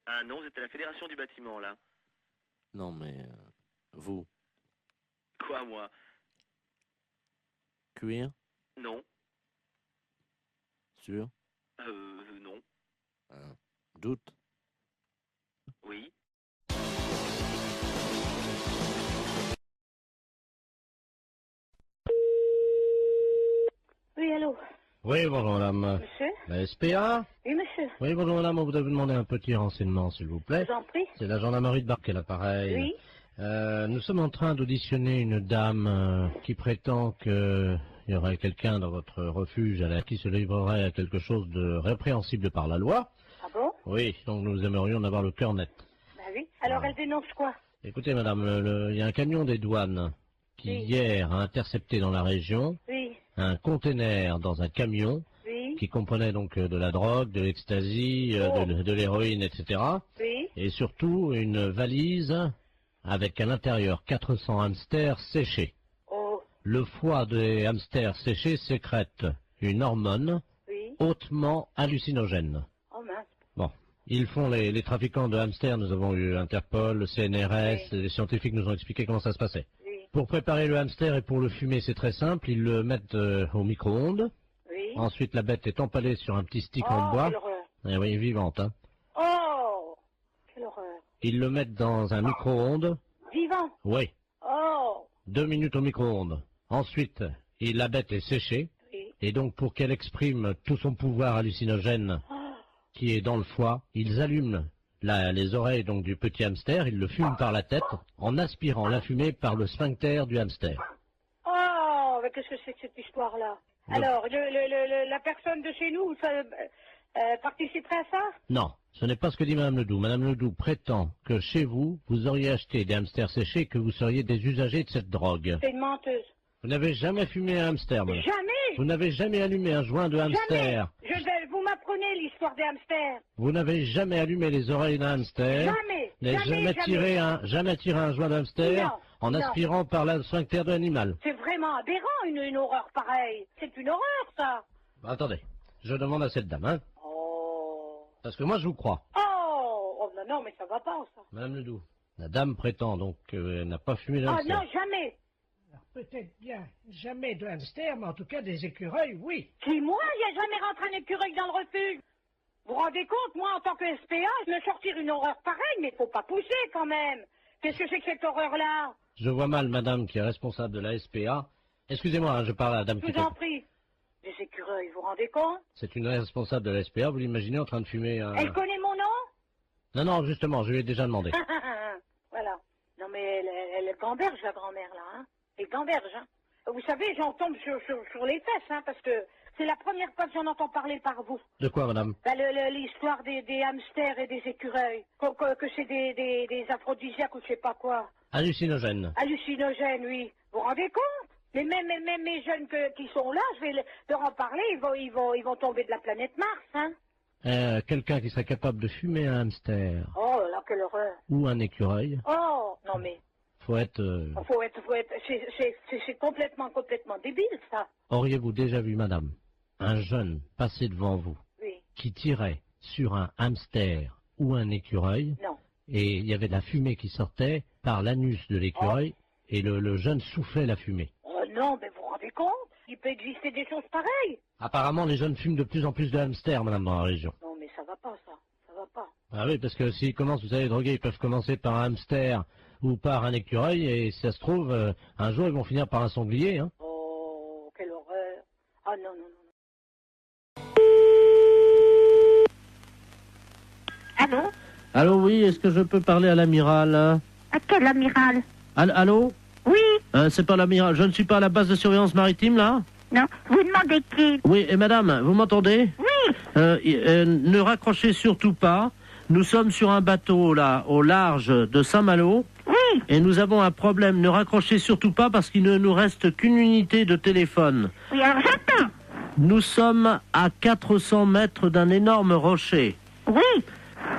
Ah non, vous êtes à la fédération du bâtiment, là. Non, mais vous? Quoi, moi? Cuir? Non. Sûr? Non. Doute? Oui? Oui, allô? Oui, bonjour madame. Monsieur? La SPA? Oui, monsieur. Oui, bonjour madame, on voudrait vous demander un petit renseignement, s'il vous plaît. Je vous en prie. C'est la gendarmerie de Barque, l'appareil. Oui. Nous sommes en train d'auditionner une dame qui prétend qu'il y aurait quelqu'un dans votre refuge qui se livrerait à quelque chose de répréhensible par la loi. Ah bon? Oui, donc nous aimerions en avoir le cœur net. Bah oui. Alors, elle dénonce quoi? Écoutez madame, il y a un camion des douanes qui hier a intercepté dans la région Oui. un conteneur dans un camion qui comprenait donc de la drogue, de l'ecstasy, de l'héroïne, etc. Oui. Et surtout une valise avec à l'intérieur 400 hamsters séchés. Oh. Le foie des hamsters séchés sécrète une hormone hautement hallucinogène. Oh mince. Bon, ils font les trafiquants de hamsters, nous avons eu Interpol, le CNRS, les scientifiques nous ont expliqué comment ça se passait. Pour préparer le hamster et pour le fumer, c'est très simple, ils le mettent au micro-ondes. Ensuite, la bête est empalée sur un petit stick en bois. Quelle horreur. Eh oui, vivante, hein. Oh, quelle horreur. Ils le mettent dans un micro-ondes. Vivant. Oui. Oh. 2 minutes au micro-ondes. Ensuite, la bête est séchée. Et donc, pour qu'elle exprime tout son pouvoir hallucinogène qui est dans le foie, ils allument les oreilles donc du petit hamster, ils le fument par la tête en aspirant la fumée par le sphincter du hamster. Oh, mais qu'est-ce que c'est que cette histoire-là? Alors, la personne de chez nous, ça, participerait à ça? Non, ce n'est pas ce que dit Madame Ledoux. Madame Ledoux prétend que chez vous, vous auriez acheté des hamsters séchés et que vous seriez des usagers de cette drogue. C'est une menteuse. Vous n'avez jamais fumé un hamster, madame. Jamais. Vous n'avez jamais allumé un joint de hamster. Jamais. Vous m'apprenez l'histoire des hamsters. Vous n'avez jamais allumé les oreilles d'un hamster. Jamais. Jamais tiré un joint de hamster Non, en non. aspirant par le sphincter de l'animal. C'est vraiment aberrant, une horreur pareille. C'est une horreur, ça. Bah, attendez, je demande à cette dame, hein. Oh. Parce que moi je vous crois. Oh, non, non, mais ça va pas, ça. Madame Ledoux, la dame prétend donc qu'elle n'a pas fumé de Ah hamster. non, jamais. Peut-être bien jamais de hamster, mais en tout cas des écureuils, oui. Qui, moi, il n'y a jamais rentré un écureuil dans le refuge. Vous vous rendez compte, moi, en tant que SPA, je me sortir une horreur pareille, mais faut pas pousser, quand même. Qu'est-ce que c'est que cette horreur-là? Je vois mal madame qui est responsable de la SPA Excusez-moi, hein, je parle à la dame Je qui vous en prie. Des écureuils, vous vous rendez compte? C'est une responsable de la SPA, vous l'imaginez en train de fumer un... Elle connaît mon nom? Non, non, justement, je lui ai déjà demandé. Voilà. Non, mais elle gamberge, la grand-mère, là, hein. Elle gamberge, hein. Vous savez, j'en tombe sur les fesses, hein, parce que c'est la première fois que j'en entends parler par vous. De quoi, madame? Bah, l'histoire des hamsters et des écureuils. Que c'est des aphrodisiaques ou je sais pas quoi. Hallucinogène. Hallucinogènes, oui. Vous vous rendez compte? Mais même mes jeunes qui sont là, je vais leur en parler, ils vont tomber de la planète Mars, hein. Quelqu'un qui serait capable de fumer un hamster Oh là, quelle horreur. ou un écureuil, Oh, non mais, faut être... c'est complètement débile, ça. Auriez-vous déjà vu, madame, un jeune passer devant vous Oui. qui tirait sur un hamster ou un écureuil? Non. Et il y avait de la fumée qui sortait par l'anus de l'écureuil et le jeune soufflait la fumée. Oh non, mais vous vous rendez compte? Il peut exister des choses pareilles. Apparemment, les jeunes fument de plus en plus de hamsters, madame, dans la région. Non, mais ça va pas, ça. Ça va pas. Ah oui, parce que s'ils commencent, vous savez, les drogués, ils peuvent commencer par un hamster ou par un écureuil, et si ça se trouve, un jour, ils vont finir par un sanglier, hein. Oh, quelle horreur. Ah non, non, non. Allô? Allô, oui, est-ce que je peux parler à l'amiral? À quel amiral? Allô? Oui. C'est pas l'amiral, je ne suis pas à la base de surveillance maritime, là? Non, vous demandez qui? Oui, et madame, vous m'entendez? Oui. Ne raccrochez surtout pas. Nous sommes sur un bateau, là, au large de Saint-Malo. Oui. Et nous avons un problème. Ne raccrochez surtout pas parce qu'il ne nous reste qu'une unité de téléphone. Oui, alors j'entends. Nous sommes à 400 mètres d'un énorme rocher. Oui.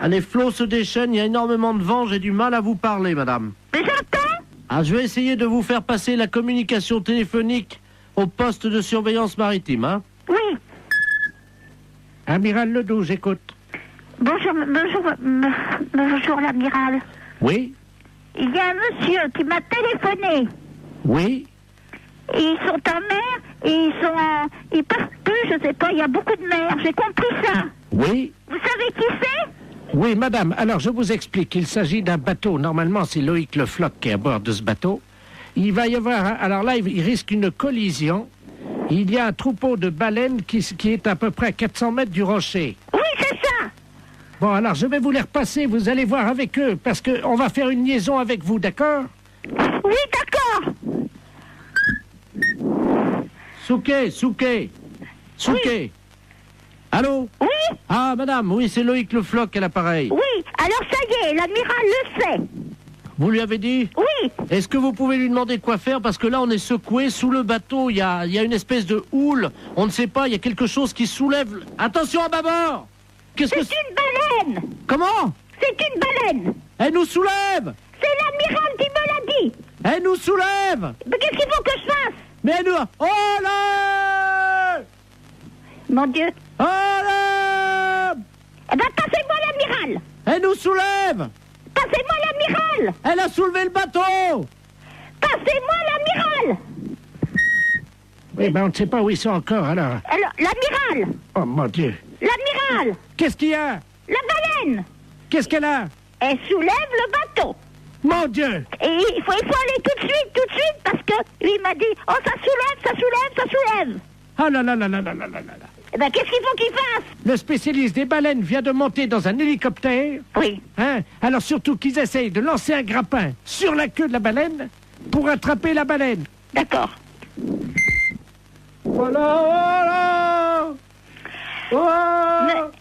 Les flots se déchaînent, il y a énormément de vent, j'ai du mal à vous parler, madame. Mais j'entends. Je vais essayer de vous faire passer la communication téléphonique au poste de surveillance maritime, hein? Oui. Amiral Ledoux, j'écoute. Bonjour l'amiral. Oui. Il y a un monsieur qui m'a téléphoné. Oui. Et ils sont en mer et ils peuvent plus, je sais pas, il y a beaucoup de mer, j'ai compris ça. Oui. Vous savez qui c'est? Oui, madame, alors je vous explique. Il s'agit d'un bateau. Normalement, c'est Loïc Le Floch qui est à bord de ce bateau. Il va y avoir... Alors là, il risque une collision. Il y a un troupeau de baleines qui est à peu près à 400 mètres du rocher. Oui, c'est ça. Bon, alors je vais vous les repasser. Vous allez voir avec eux, parce qu'on va faire une liaison avec vous, d'accord? Oui, d'accord. Souquet. Oui. Allô? Oui. Ah, madame, oui, c'est Loïc Le Floch à l'appareil. Oui, alors ça y est, l'amiral le sait. Vous lui avez dit? Oui. Est-ce que vous pouvez lui demander quoi faire? Parce que là, on est secoué sous le bateau. Il y a une espèce de houle. On ne sait pas, il y a quelque chose qui soulève... Attention à bâbord! C'est une baleine. Comment? C'est une baleine. Elle nous soulève! C'est l'amiral qui me l'a dit. Elle nous soulève! Mais qu'est-ce qu'il faut que je fasse? Mais elle nous... Oh là! Mon Dieu. Oh là! Eh ben, passez-moi l'amiral. Elle nous soulève! Passez-moi l'amiral. Elle a soulevé le bateau! Passez-moi l'amiral. Oui, ben on ne sait pas où ils sont encore, alors. Alors, l'amiral. Oh, mon Dieu. L'amiral. Qu'est-ce qu'il y a? La baleine. Qu'est-ce qu'elle a? Elle soulève le bateau. Mon Dieu. Et il faut aller tout de suite, parce que lui m'a dit, oh, ça soulève. Ah là là là là là là là là. Eh ben, qu'est-ce qu'il faut qu'il fasse? Le spécialiste des baleines vient de monter dans un hélicoptère. Oui. Hein? Alors surtout qu'ils essayent de lancer un grappin sur la queue de la baleine pour attraper la baleine. D'accord. Voilà.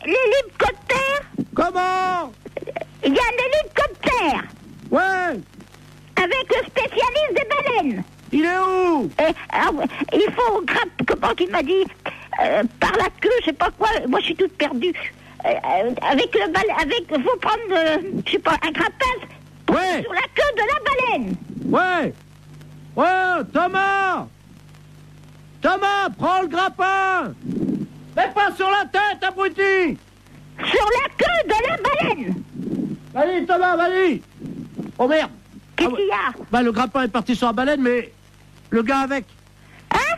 L'hélicoptère? Comment? Il y a un hélicoptère. Ouais. Avec le spécialiste des baleines. Il est où? Il faut comment il m'a dit, par la queue, je sais pas quoi, moi je suis toute perdue. Avec le baleine, faut prendre, je sais pas, un grappin sur la queue de la baleine. Ouais. Ouais, Thomas, prends le grappin. Mais pas sur la tête, abruti. Sur la queue de la baleine. Vas-y, Thomas, vas-y. Oh merde. Qu'est-ce qu'il y a? Bah, le grappin est parti sur la baleine, mais le gars avec. Hein?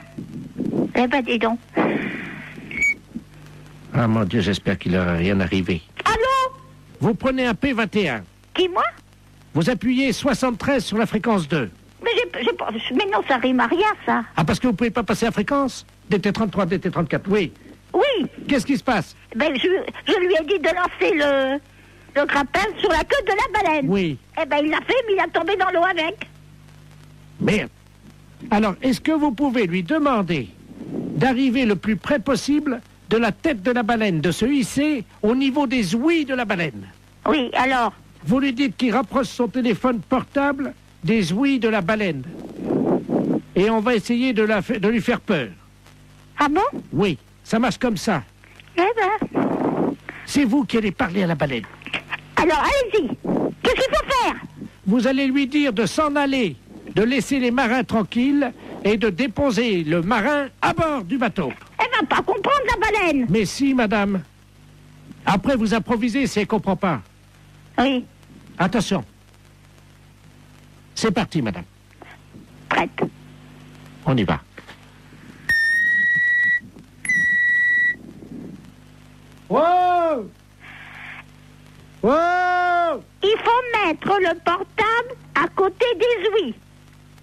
Eh ben, dis donc. Ah, mon Dieu, j'espère qu'il n'aura rien arrivé. Allô? Vous prenez un P21. Qui, moi? Vous appuyez 73 sur la fréquence 2. Mais j'ai Mais non, ça rime à rien, ça. Ah, parce que vous pouvez pas passer à fréquence? DT33, DT34, oui. Oui. Qu'est-ce qui se passe? Ben, je lui ai dit de lancer le grappin sur la queue de la baleine. Oui. Eh ben, il l'a fait, mais il a tombé dans l'eau avec. Merde. Alors, est-ce que vous pouvez lui demander d'arriver le plus près possible de la tête de la baleine, de se hisser au niveau des ouïes de la baleine? Oui, alors? Vous lui dites qu'il rapproche son téléphone portable des ouïes de la baleine. Et on va essayer de lui faire peur. Ah bon? Oui, ça marche comme ça. Eh ben... C'est vous qui allez parler à la baleine. Alors, allez-y. Qu'est-ce qu'il faut faire? Vous allez lui dire de s'en aller, de laisser les marins tranquilles et de déposer le marin à bord du bateau. Elle va pas comprendre, la baleine. Mais si, madame. Après, vous improvisez si elle comprend pas. Oui. Attention. C'est parti, madame. Prête. On y va. Wow! Wow! Il faut mettre le portable à côté des ouïes.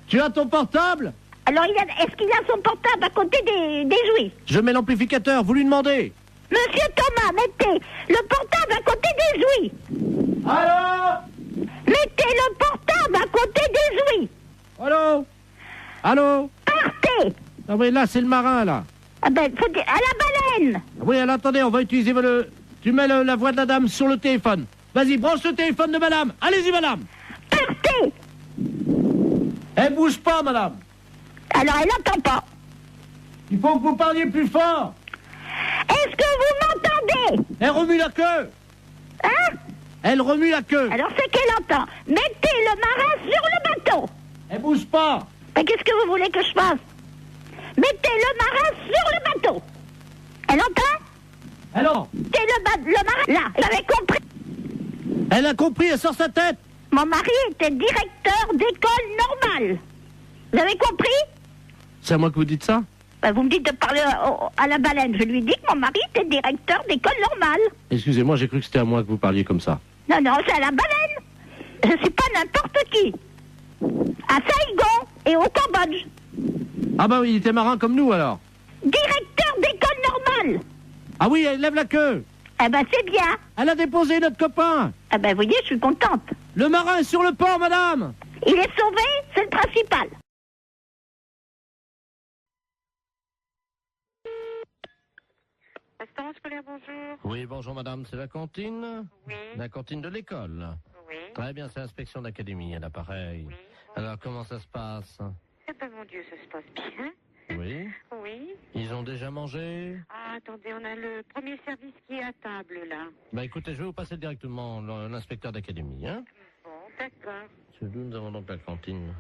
Tu as ton portable? Alors, est-ce qu'il a son portable à côté des ouïes? Je mets l'amplificateur, vous lui demandez. Monsieur Thomas, mettez le portable à côté des ouïes. Allô? Mettez le portable à côté des ouïes. Allô? Allô? Partez. Ah oui, là, c'est le marin, là. Ah ben, faut dire, à la baleine. Oui, alors attendez, on va utiliser Tu mets la voix de la dame sur le téléphone. Vas-y, branche le téléphone de madame. Allez-y, madame. Partez. Elle bouge pas, madame. Alors, elle n'entend pas. Il faut que vous parliez plus fort. Est-ce que vous m'entendez? Elle remue la queue. Hein? Elle remue la queue. Alors, c'est qu'elle entend. Mettez le marin sur le bateau. Elle bouge pas. Mais qu'est-ce que vous voulez que je fasse? Mettez le marin sur le bateau. Elle entend? Alors? Mettez le marin là. Vous avez compris? Elle a compris, elle sort sa tête. Mon mari était directeur d'école normale. Vous avez compris? C'est à moi que vous dites ça? Ben, vous me dites de parler à la baleine. Je lui dis que mon mari était directeur d'école normale. Excusez-moi, j'ai cru que c'était à moi que vous parliez comme ça. Non, non, c'est à la baleine. Je suis pas n'importe qui. À Saigon et au Cambodge. Ah bah oui, il était marin comme nous alors. Directeur d'école normale. Ah oui, elle lève la queue. Eh ben, c'est bien. Elle a déposé notre copain. Eh ben, vous voyez, je suis contente. Le marin est sur le port, madame. Il est sauvé, c'est le principal. Restaurant scolaire, bonjour. Oui, bonjour madame, c'est la cantine? Oui. La cantine de l'école? Oui. Très bien, c'est l'inspection d'académie, à l'appareil. Oui. Alors, comment ça se passe? Eh ben, mon Dieu, ça se passe bien. Oui. Oui. Ils ont déjà mangé? Ah, attendez, on a le premier service qui est à table, là. Bah écoutez, je vais vous passer directement l'inspecteur d'académie, hein? Bon, d'accord. C'est d'où nous avons donc la cantine?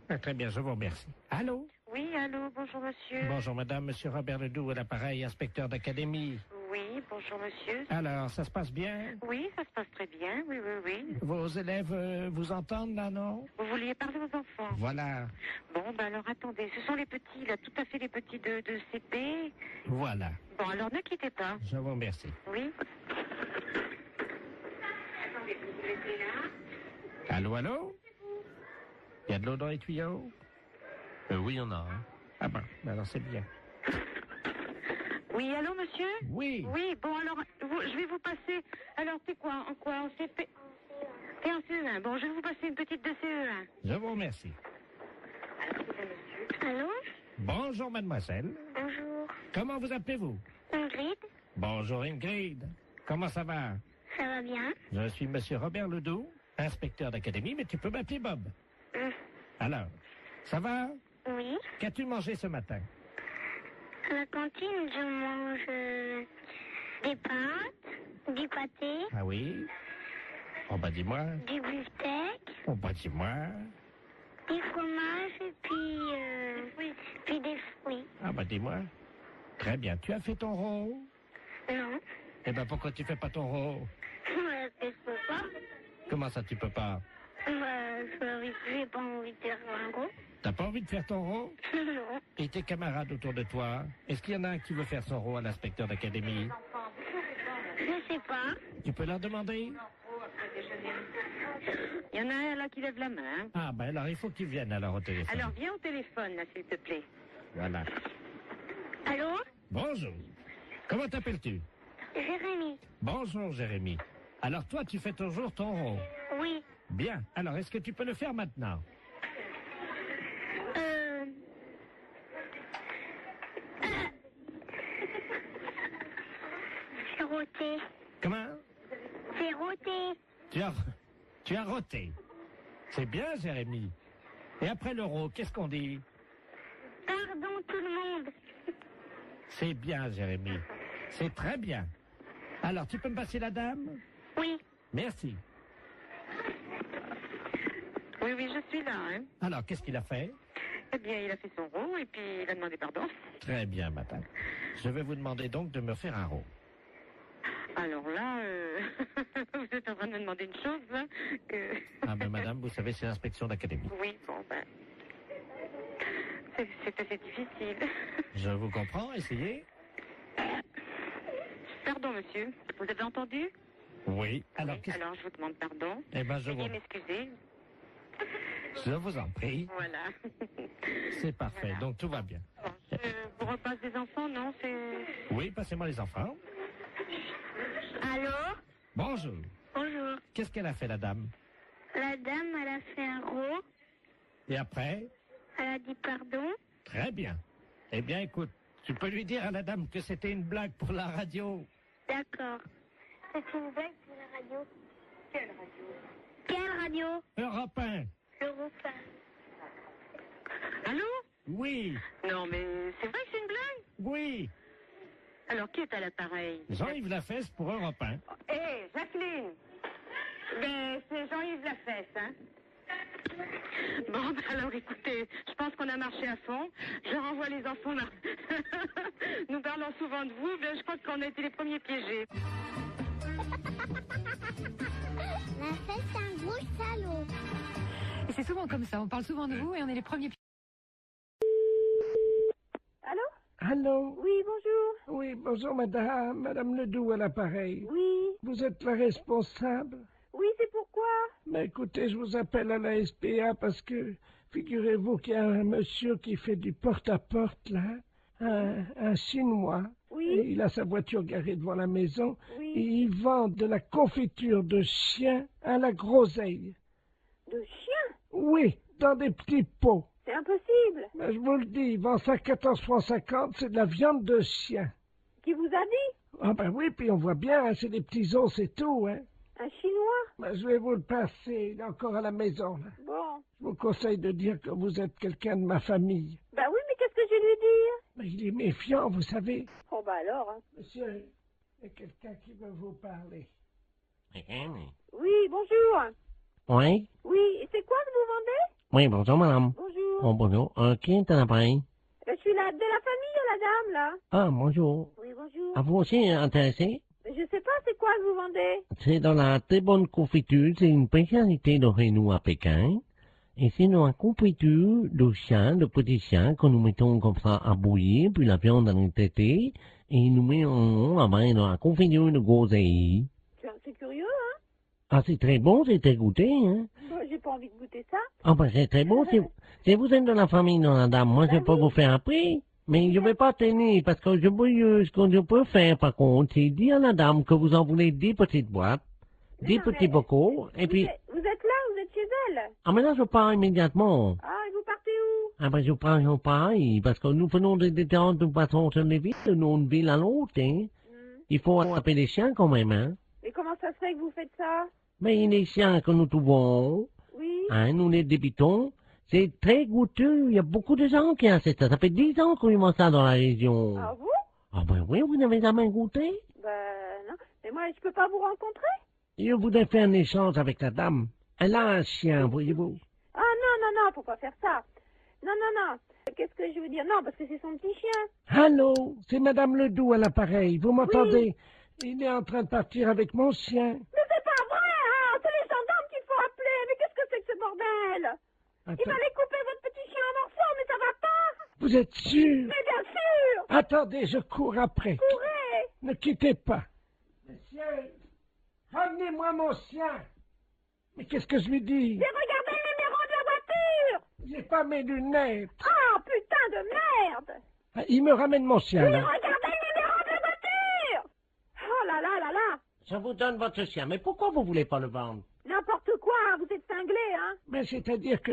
Ah, très bien, je vous remercie. Allô? Oui, allô, bonjour, monsieur. Bonjour, madame, monsieur Robert Ledoux à l'appareil, inspecteur d'académie. Oui, bonjour, monsieur. Alors, ça se passe bien? Oui, ça se passe très bien, oui, oui, oui. Vos élèves vous entendent, là, non? Vous vouliez parler aux enfants? Voilà. Bon, ben alors, attendez, ce sont les petits, là, tout à fait les petits de CP. Voilà. Bon, alors, ne quittez pas. Je vous remercie. Oui. Attendez, vous laissez là. Allô, allô? Il y a de l'eau dans les tuyaux? Oui, il y en a, hein. Ah ben, alors c'est bien. Oui, allô, monsieur? Oui. Oui, bon, alors, je vais vous passer... Alors, c'est quoi? En quoi? On s'est fait... C'est en CE1. Bon, je vais vous passer une petite de CE1. Je vous remercie. Allô? Bonjour, mademoiselle. Bonjour. Comment vous appelez-vous? Ingrid? Bonjour, Ingrid. Comment ça va? Ça va bien? Je suis monsieur Robert Ledoux, inspecteur d'académie, mais tu peux m'appeler Bob. Alors, ça va? Oui. Qu'as-tu mangé ce matin? À la cantine, je mange des pâtes, du pâté, Ah oui? Oh bah dis-moi. du beefsteak, Oh bah dis-moi. du fromage et puis des fruits. Ah bah dis-moi. Très bien. Tu as fait ton rôle? Non. Eh ben pourquoi tu fais pas ton rôle? Je peux pas. Comment ça tu peux pas? J'ai pas envie de faire un gros. T'as pas envie de faire ton rôle? Non. Et tes camarades autour de toi? Est-ce qu'il y en a un qui veut faire son rôle à l'inspecteur d'académie? Je sais pas. Tu peux leur demander? Il y en a un là qui lève la main. Ah, ben alors il faut qu'il vienne alors au téléphone. Alors viens au téléphone, là, s'il te plaît. Voilà. Allô? Bonjour. Comment t'appelles-tu? Jérémy. Bonjour, Jérémy. Alors toi, tu fais toujours ton rond. Oui. Bien. Alors, est-ce que tu peux le faire maintenant? J'ai roté. Comment? J'ai roté. Tu as roté. C'est bien, Jérémy. Et après l'euro, qu'est-ce qu'on dit? Pardon tout le monde. C'est bien, Jérémy. C'est très bien. Alors, tu peux me passer la dame? Oui. Merci. Oui, oui, je suis là. Hein. Alors, qu'est-ce qu'il a fait? Eh bien, il a fait son rond et puis il a demandé pardon. Très bien, madame. Je vais vous demander donc de me faire un rond. Alors là, vous êtes en train de me demander une chose, là, que... Ah ben, madame, vous savez, c'est l'inspection d'académie. Oui, bon, ben... C'est assez difficile. Je vous comprends, essayez. Pardon, monsieur. Vous avez entendu? Oui. Alors, oui, alors je vous demande pardon. Eh ben, je Veuillez m'excuser. Je vous en prie. Voilà. C'est parfait, voilà. Donc tout va bien. Bon, je vous repasse des enfants, non? Oui, passez-moi les enfants. Allô? Bonjour. Bonjour. Qu'est-ce qu'elle a fait, la dame? La dame, elle a fait un rond. Et après? Elle a dit pardon. Très bien. Eh bien, écoute, tu peux lui dire à la dame que c'était une blague pour la radio. D'accord. C'est une blague pour la radio. Quelle radio? Quelle radio? Europe 1. Europe 1. Allô? Oui. Non, mais c'est vrai que c'est une blague? Oui. Alors, qui est à l'appareil? Jean-Yves Lafesse pour Europe 1. Hé, Jacqueline! Ben, c'est Jean-Yves Lafesse, hein? Bon, ben alors, écoutez, je pense qu'on a marché à fond. Je renvoie les enfants là. Nous parlons souvent de vous, mais je crois qu'on a été les premiers piégés. Lafesse, c'est un gros salaud. Et c'est souvent comme ça, on parle souvent de vous et on est les premiers piégés. Allô? Allô? Oui, bonjour. Oui, bonjour madame, madame Ledoux à l'appareil. Oui. Vous êtes la responsable? Oui, c'est pourquoi? Mais écoutez, je vous appelle à la SPA parce que, figurez-vous qu'il y a un monsieur qui fait du porte-à-porte, là, un Chinois. Oui. Et il a sa voiture garée devant la maison. Oui. Et il vend de la confiture de chien à la groseille. De chien? Oui, dans des petits pots. C'est impossible. Mais je vous le dis, il vend ça 14,50 francs, c'est de la viande de chien. Qui vous a dit? Ah ben oui, puis on voit bien, hein, c'est des petits os, c'est tout, hein. Un Chinois? Ben, je vais vous le passer, il est encore à la maison, là. Bon. Je vous conseille de dire que vous êtes quelqu'un de ma famille. Bah oui, mais qu'est-ce que je vais lui dire? Mais il est méfiant, vous savez. Oh bah alors, hein. Monsieur, il y a quelqu'un qui veut vous parler. Oui, bonjour. Oui? Oui, et c'est quoi que vous vendez? Oui, bonjour, madame. Bonjour. Oh, bonjour. Qui est à l'appareil? Je suis là, de la famille, la dame, là. Ah, bonjour. Oui, bonjour. À vous aussi intéressé? Mais je sais pas, c'est quoi que vous vendez? C'est dans la très bonne confiture, c'est une spécialité de Rénou à Pékin. Et c'est dans la confiture de chien, de petits chiens, que nous mettons comme ça à bouillir, puis la viande à nous traiter, et nous mettons dans la confiture de groseille. C'est curieux, hein? Ah, c'est très bon, c'est très goûté, hein? J'ai pas envie de goûter ça. Ah, ben c'est très bon, si vous êtes de la famille de la dame, moi je peux vous faire un prix. Mais je vais pas tenir, parce que ce que je peux faire, par contre, c'est dire à la dame que vous en voulez 10 petites boîtes, 10 petits bocaux, et puis... Vous êtes là, vous êtes chez elle? Ah, mais là, je pars immédiatement. Ah, et vous partez où? Ah, ben, je pars, parce que nous faisons des détentes, nous passons sur les villes, d'une ville à l'autre, hein. Il faut attraper les chiens quand même, hein. Mais comment ça se fait que vous faites ça? Mais les chiens que nous trouvons, oui. Hein, nous les débitons, c'est très goûteux. Il y a beaucoup de gens qui achètent ça. Ça fait 10 ans qu'on mange ça dans la région. Ah bon? Ah ben oui, vous n'avez jamais goûté? Ben non, mais moi je peux pas vous rencontrer? Je voudrais faire un échange avec la dame. Elle a un chien, voyez-vous. Ah non, faut pas faire ça. Non. Qu'est-ce que je veux dire? Non, parce que c'est son petit chien. Allô, c'est Madame Ledoux à l'appareil. Vous m'entendez? Oui. Il est en train de partir avec mon chien. Mais c'est pas vrai, hein! C'est les gendarmes qu'il faut appeler. Mais qu'est-ce que c'est que ce bordel? Il fallait couper votre petit chien en morceaux, mais ça va pas! Vous êtes sûr? Mais bien sûr! Attendez, je cours après. Courez! Ne quittez pas. Monsieur, ramenez-moi mon chien. Mais qu'est-ce que je lui dis? J'ai regardé le numéro de la voiture. J'ai pas mes lunettes. Oh, putain de merde. Ah, il me ramène mon chien, J'ai là. regardé le numéro de la voiture. Oh là là là là. Je vous donne votre chien, mais pourquoi vous voulez pas le vendre? N'importe quoi, hein, vous êtes cinglé, hein. Mais c'est-à-dire que...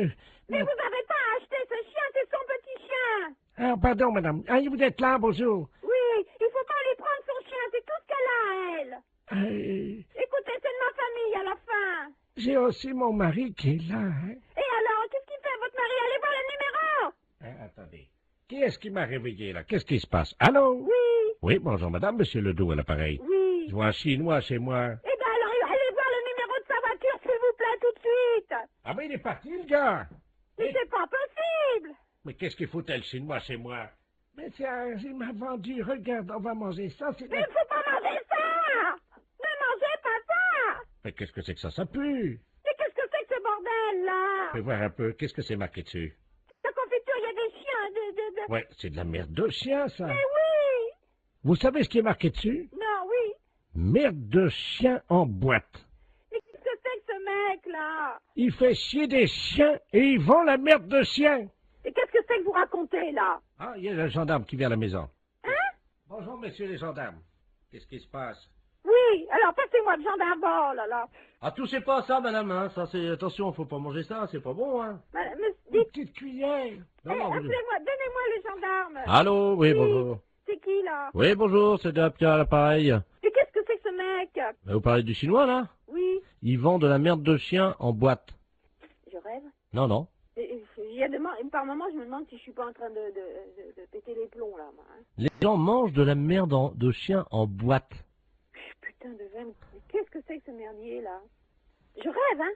Mais vous n'avez pas acheté ce chien, c'est son petit chien. Ah, pardon, madame. Ah, vous êtes là, bonjour. Oui, il faut pas lui prendre son chien, c'est tout ce qu'elle a, elle. Écoutez, c'est de ma famille à la fin. J'ai aussi mon mari qui est là, hein. Et alors, qu'est-ce qu'il fait, votre mari? Allez voir le numéro. Ah, attendez. Qui est-ce qui m'a réveillé, là? Qu'est-ce qui se passe? Allô? Oui. Oui, bonjour, madame, monsieur Ledoux à l'appareil. Oui. Je vois un Chinois chez moi. Eh ben alors, allez voir le numéro de sa voiture, s'il vous plaît, tout de suite. Ah, mais il est parti, le gars. Mais c'est pas possible. Mais qu'est-ce qu'il foutait, le Chinois, chez moi? Mais tiens, il m'a vendu. Regarde, on va manger ça. Mais il faut pas manger ça. Ne mangez pas ça. Mais qu'est-ce que c'est que ça pue? Mais qu'est-ce que c'est que ce bordel, là? Fais voir un peu. Qu'est-ce que c'est marqué dessus? La confiture, il y a des chiens, Ouais, c'est de la merde de chien, ça. Mais oui. Vous savez ce qui est marqué dessus? Non, oui. Merde de chien en boîte. Mais qu'est-ce que c'est que ce mec-là? Il fait chier des chiens et il vend la merde de chien. Et qu'est-ce que c'est que vous racontez, là? Ah, il y a le gendarme qui vient à la maison. Hein? Bonjour, messieurs les gendarmes. Qu'est-ce qui se passe? Oui, alors passez-moi le gendarme, oh là là. Ah, touchez pas à ça, madame, hein. Ça, c'est... Attention, faut pas manger ça, c'est pas bon, hein. Mais Une petite cuillère. Non, non, vous- appelez-moi, donnez-moi le gendarme. Allô, oui, bonjour. C'est qui, là? Oui, bonjour, c'est Pierre à l'appareil. Mais qu'est-ce que c'est que ce mec? Vous parlez du chinois, là? Oui. Il vend de la merde de chien en boîte. Je rêve. Non, non. Il y a par moment, je me demande si je suis pas en train de péter les plombs, là, moi. Hein. Les gens mangent de la merde de chien en boîte. Putain de veine. Qu'est-ce que c'est que ce merdier, là? Je rêve, hein?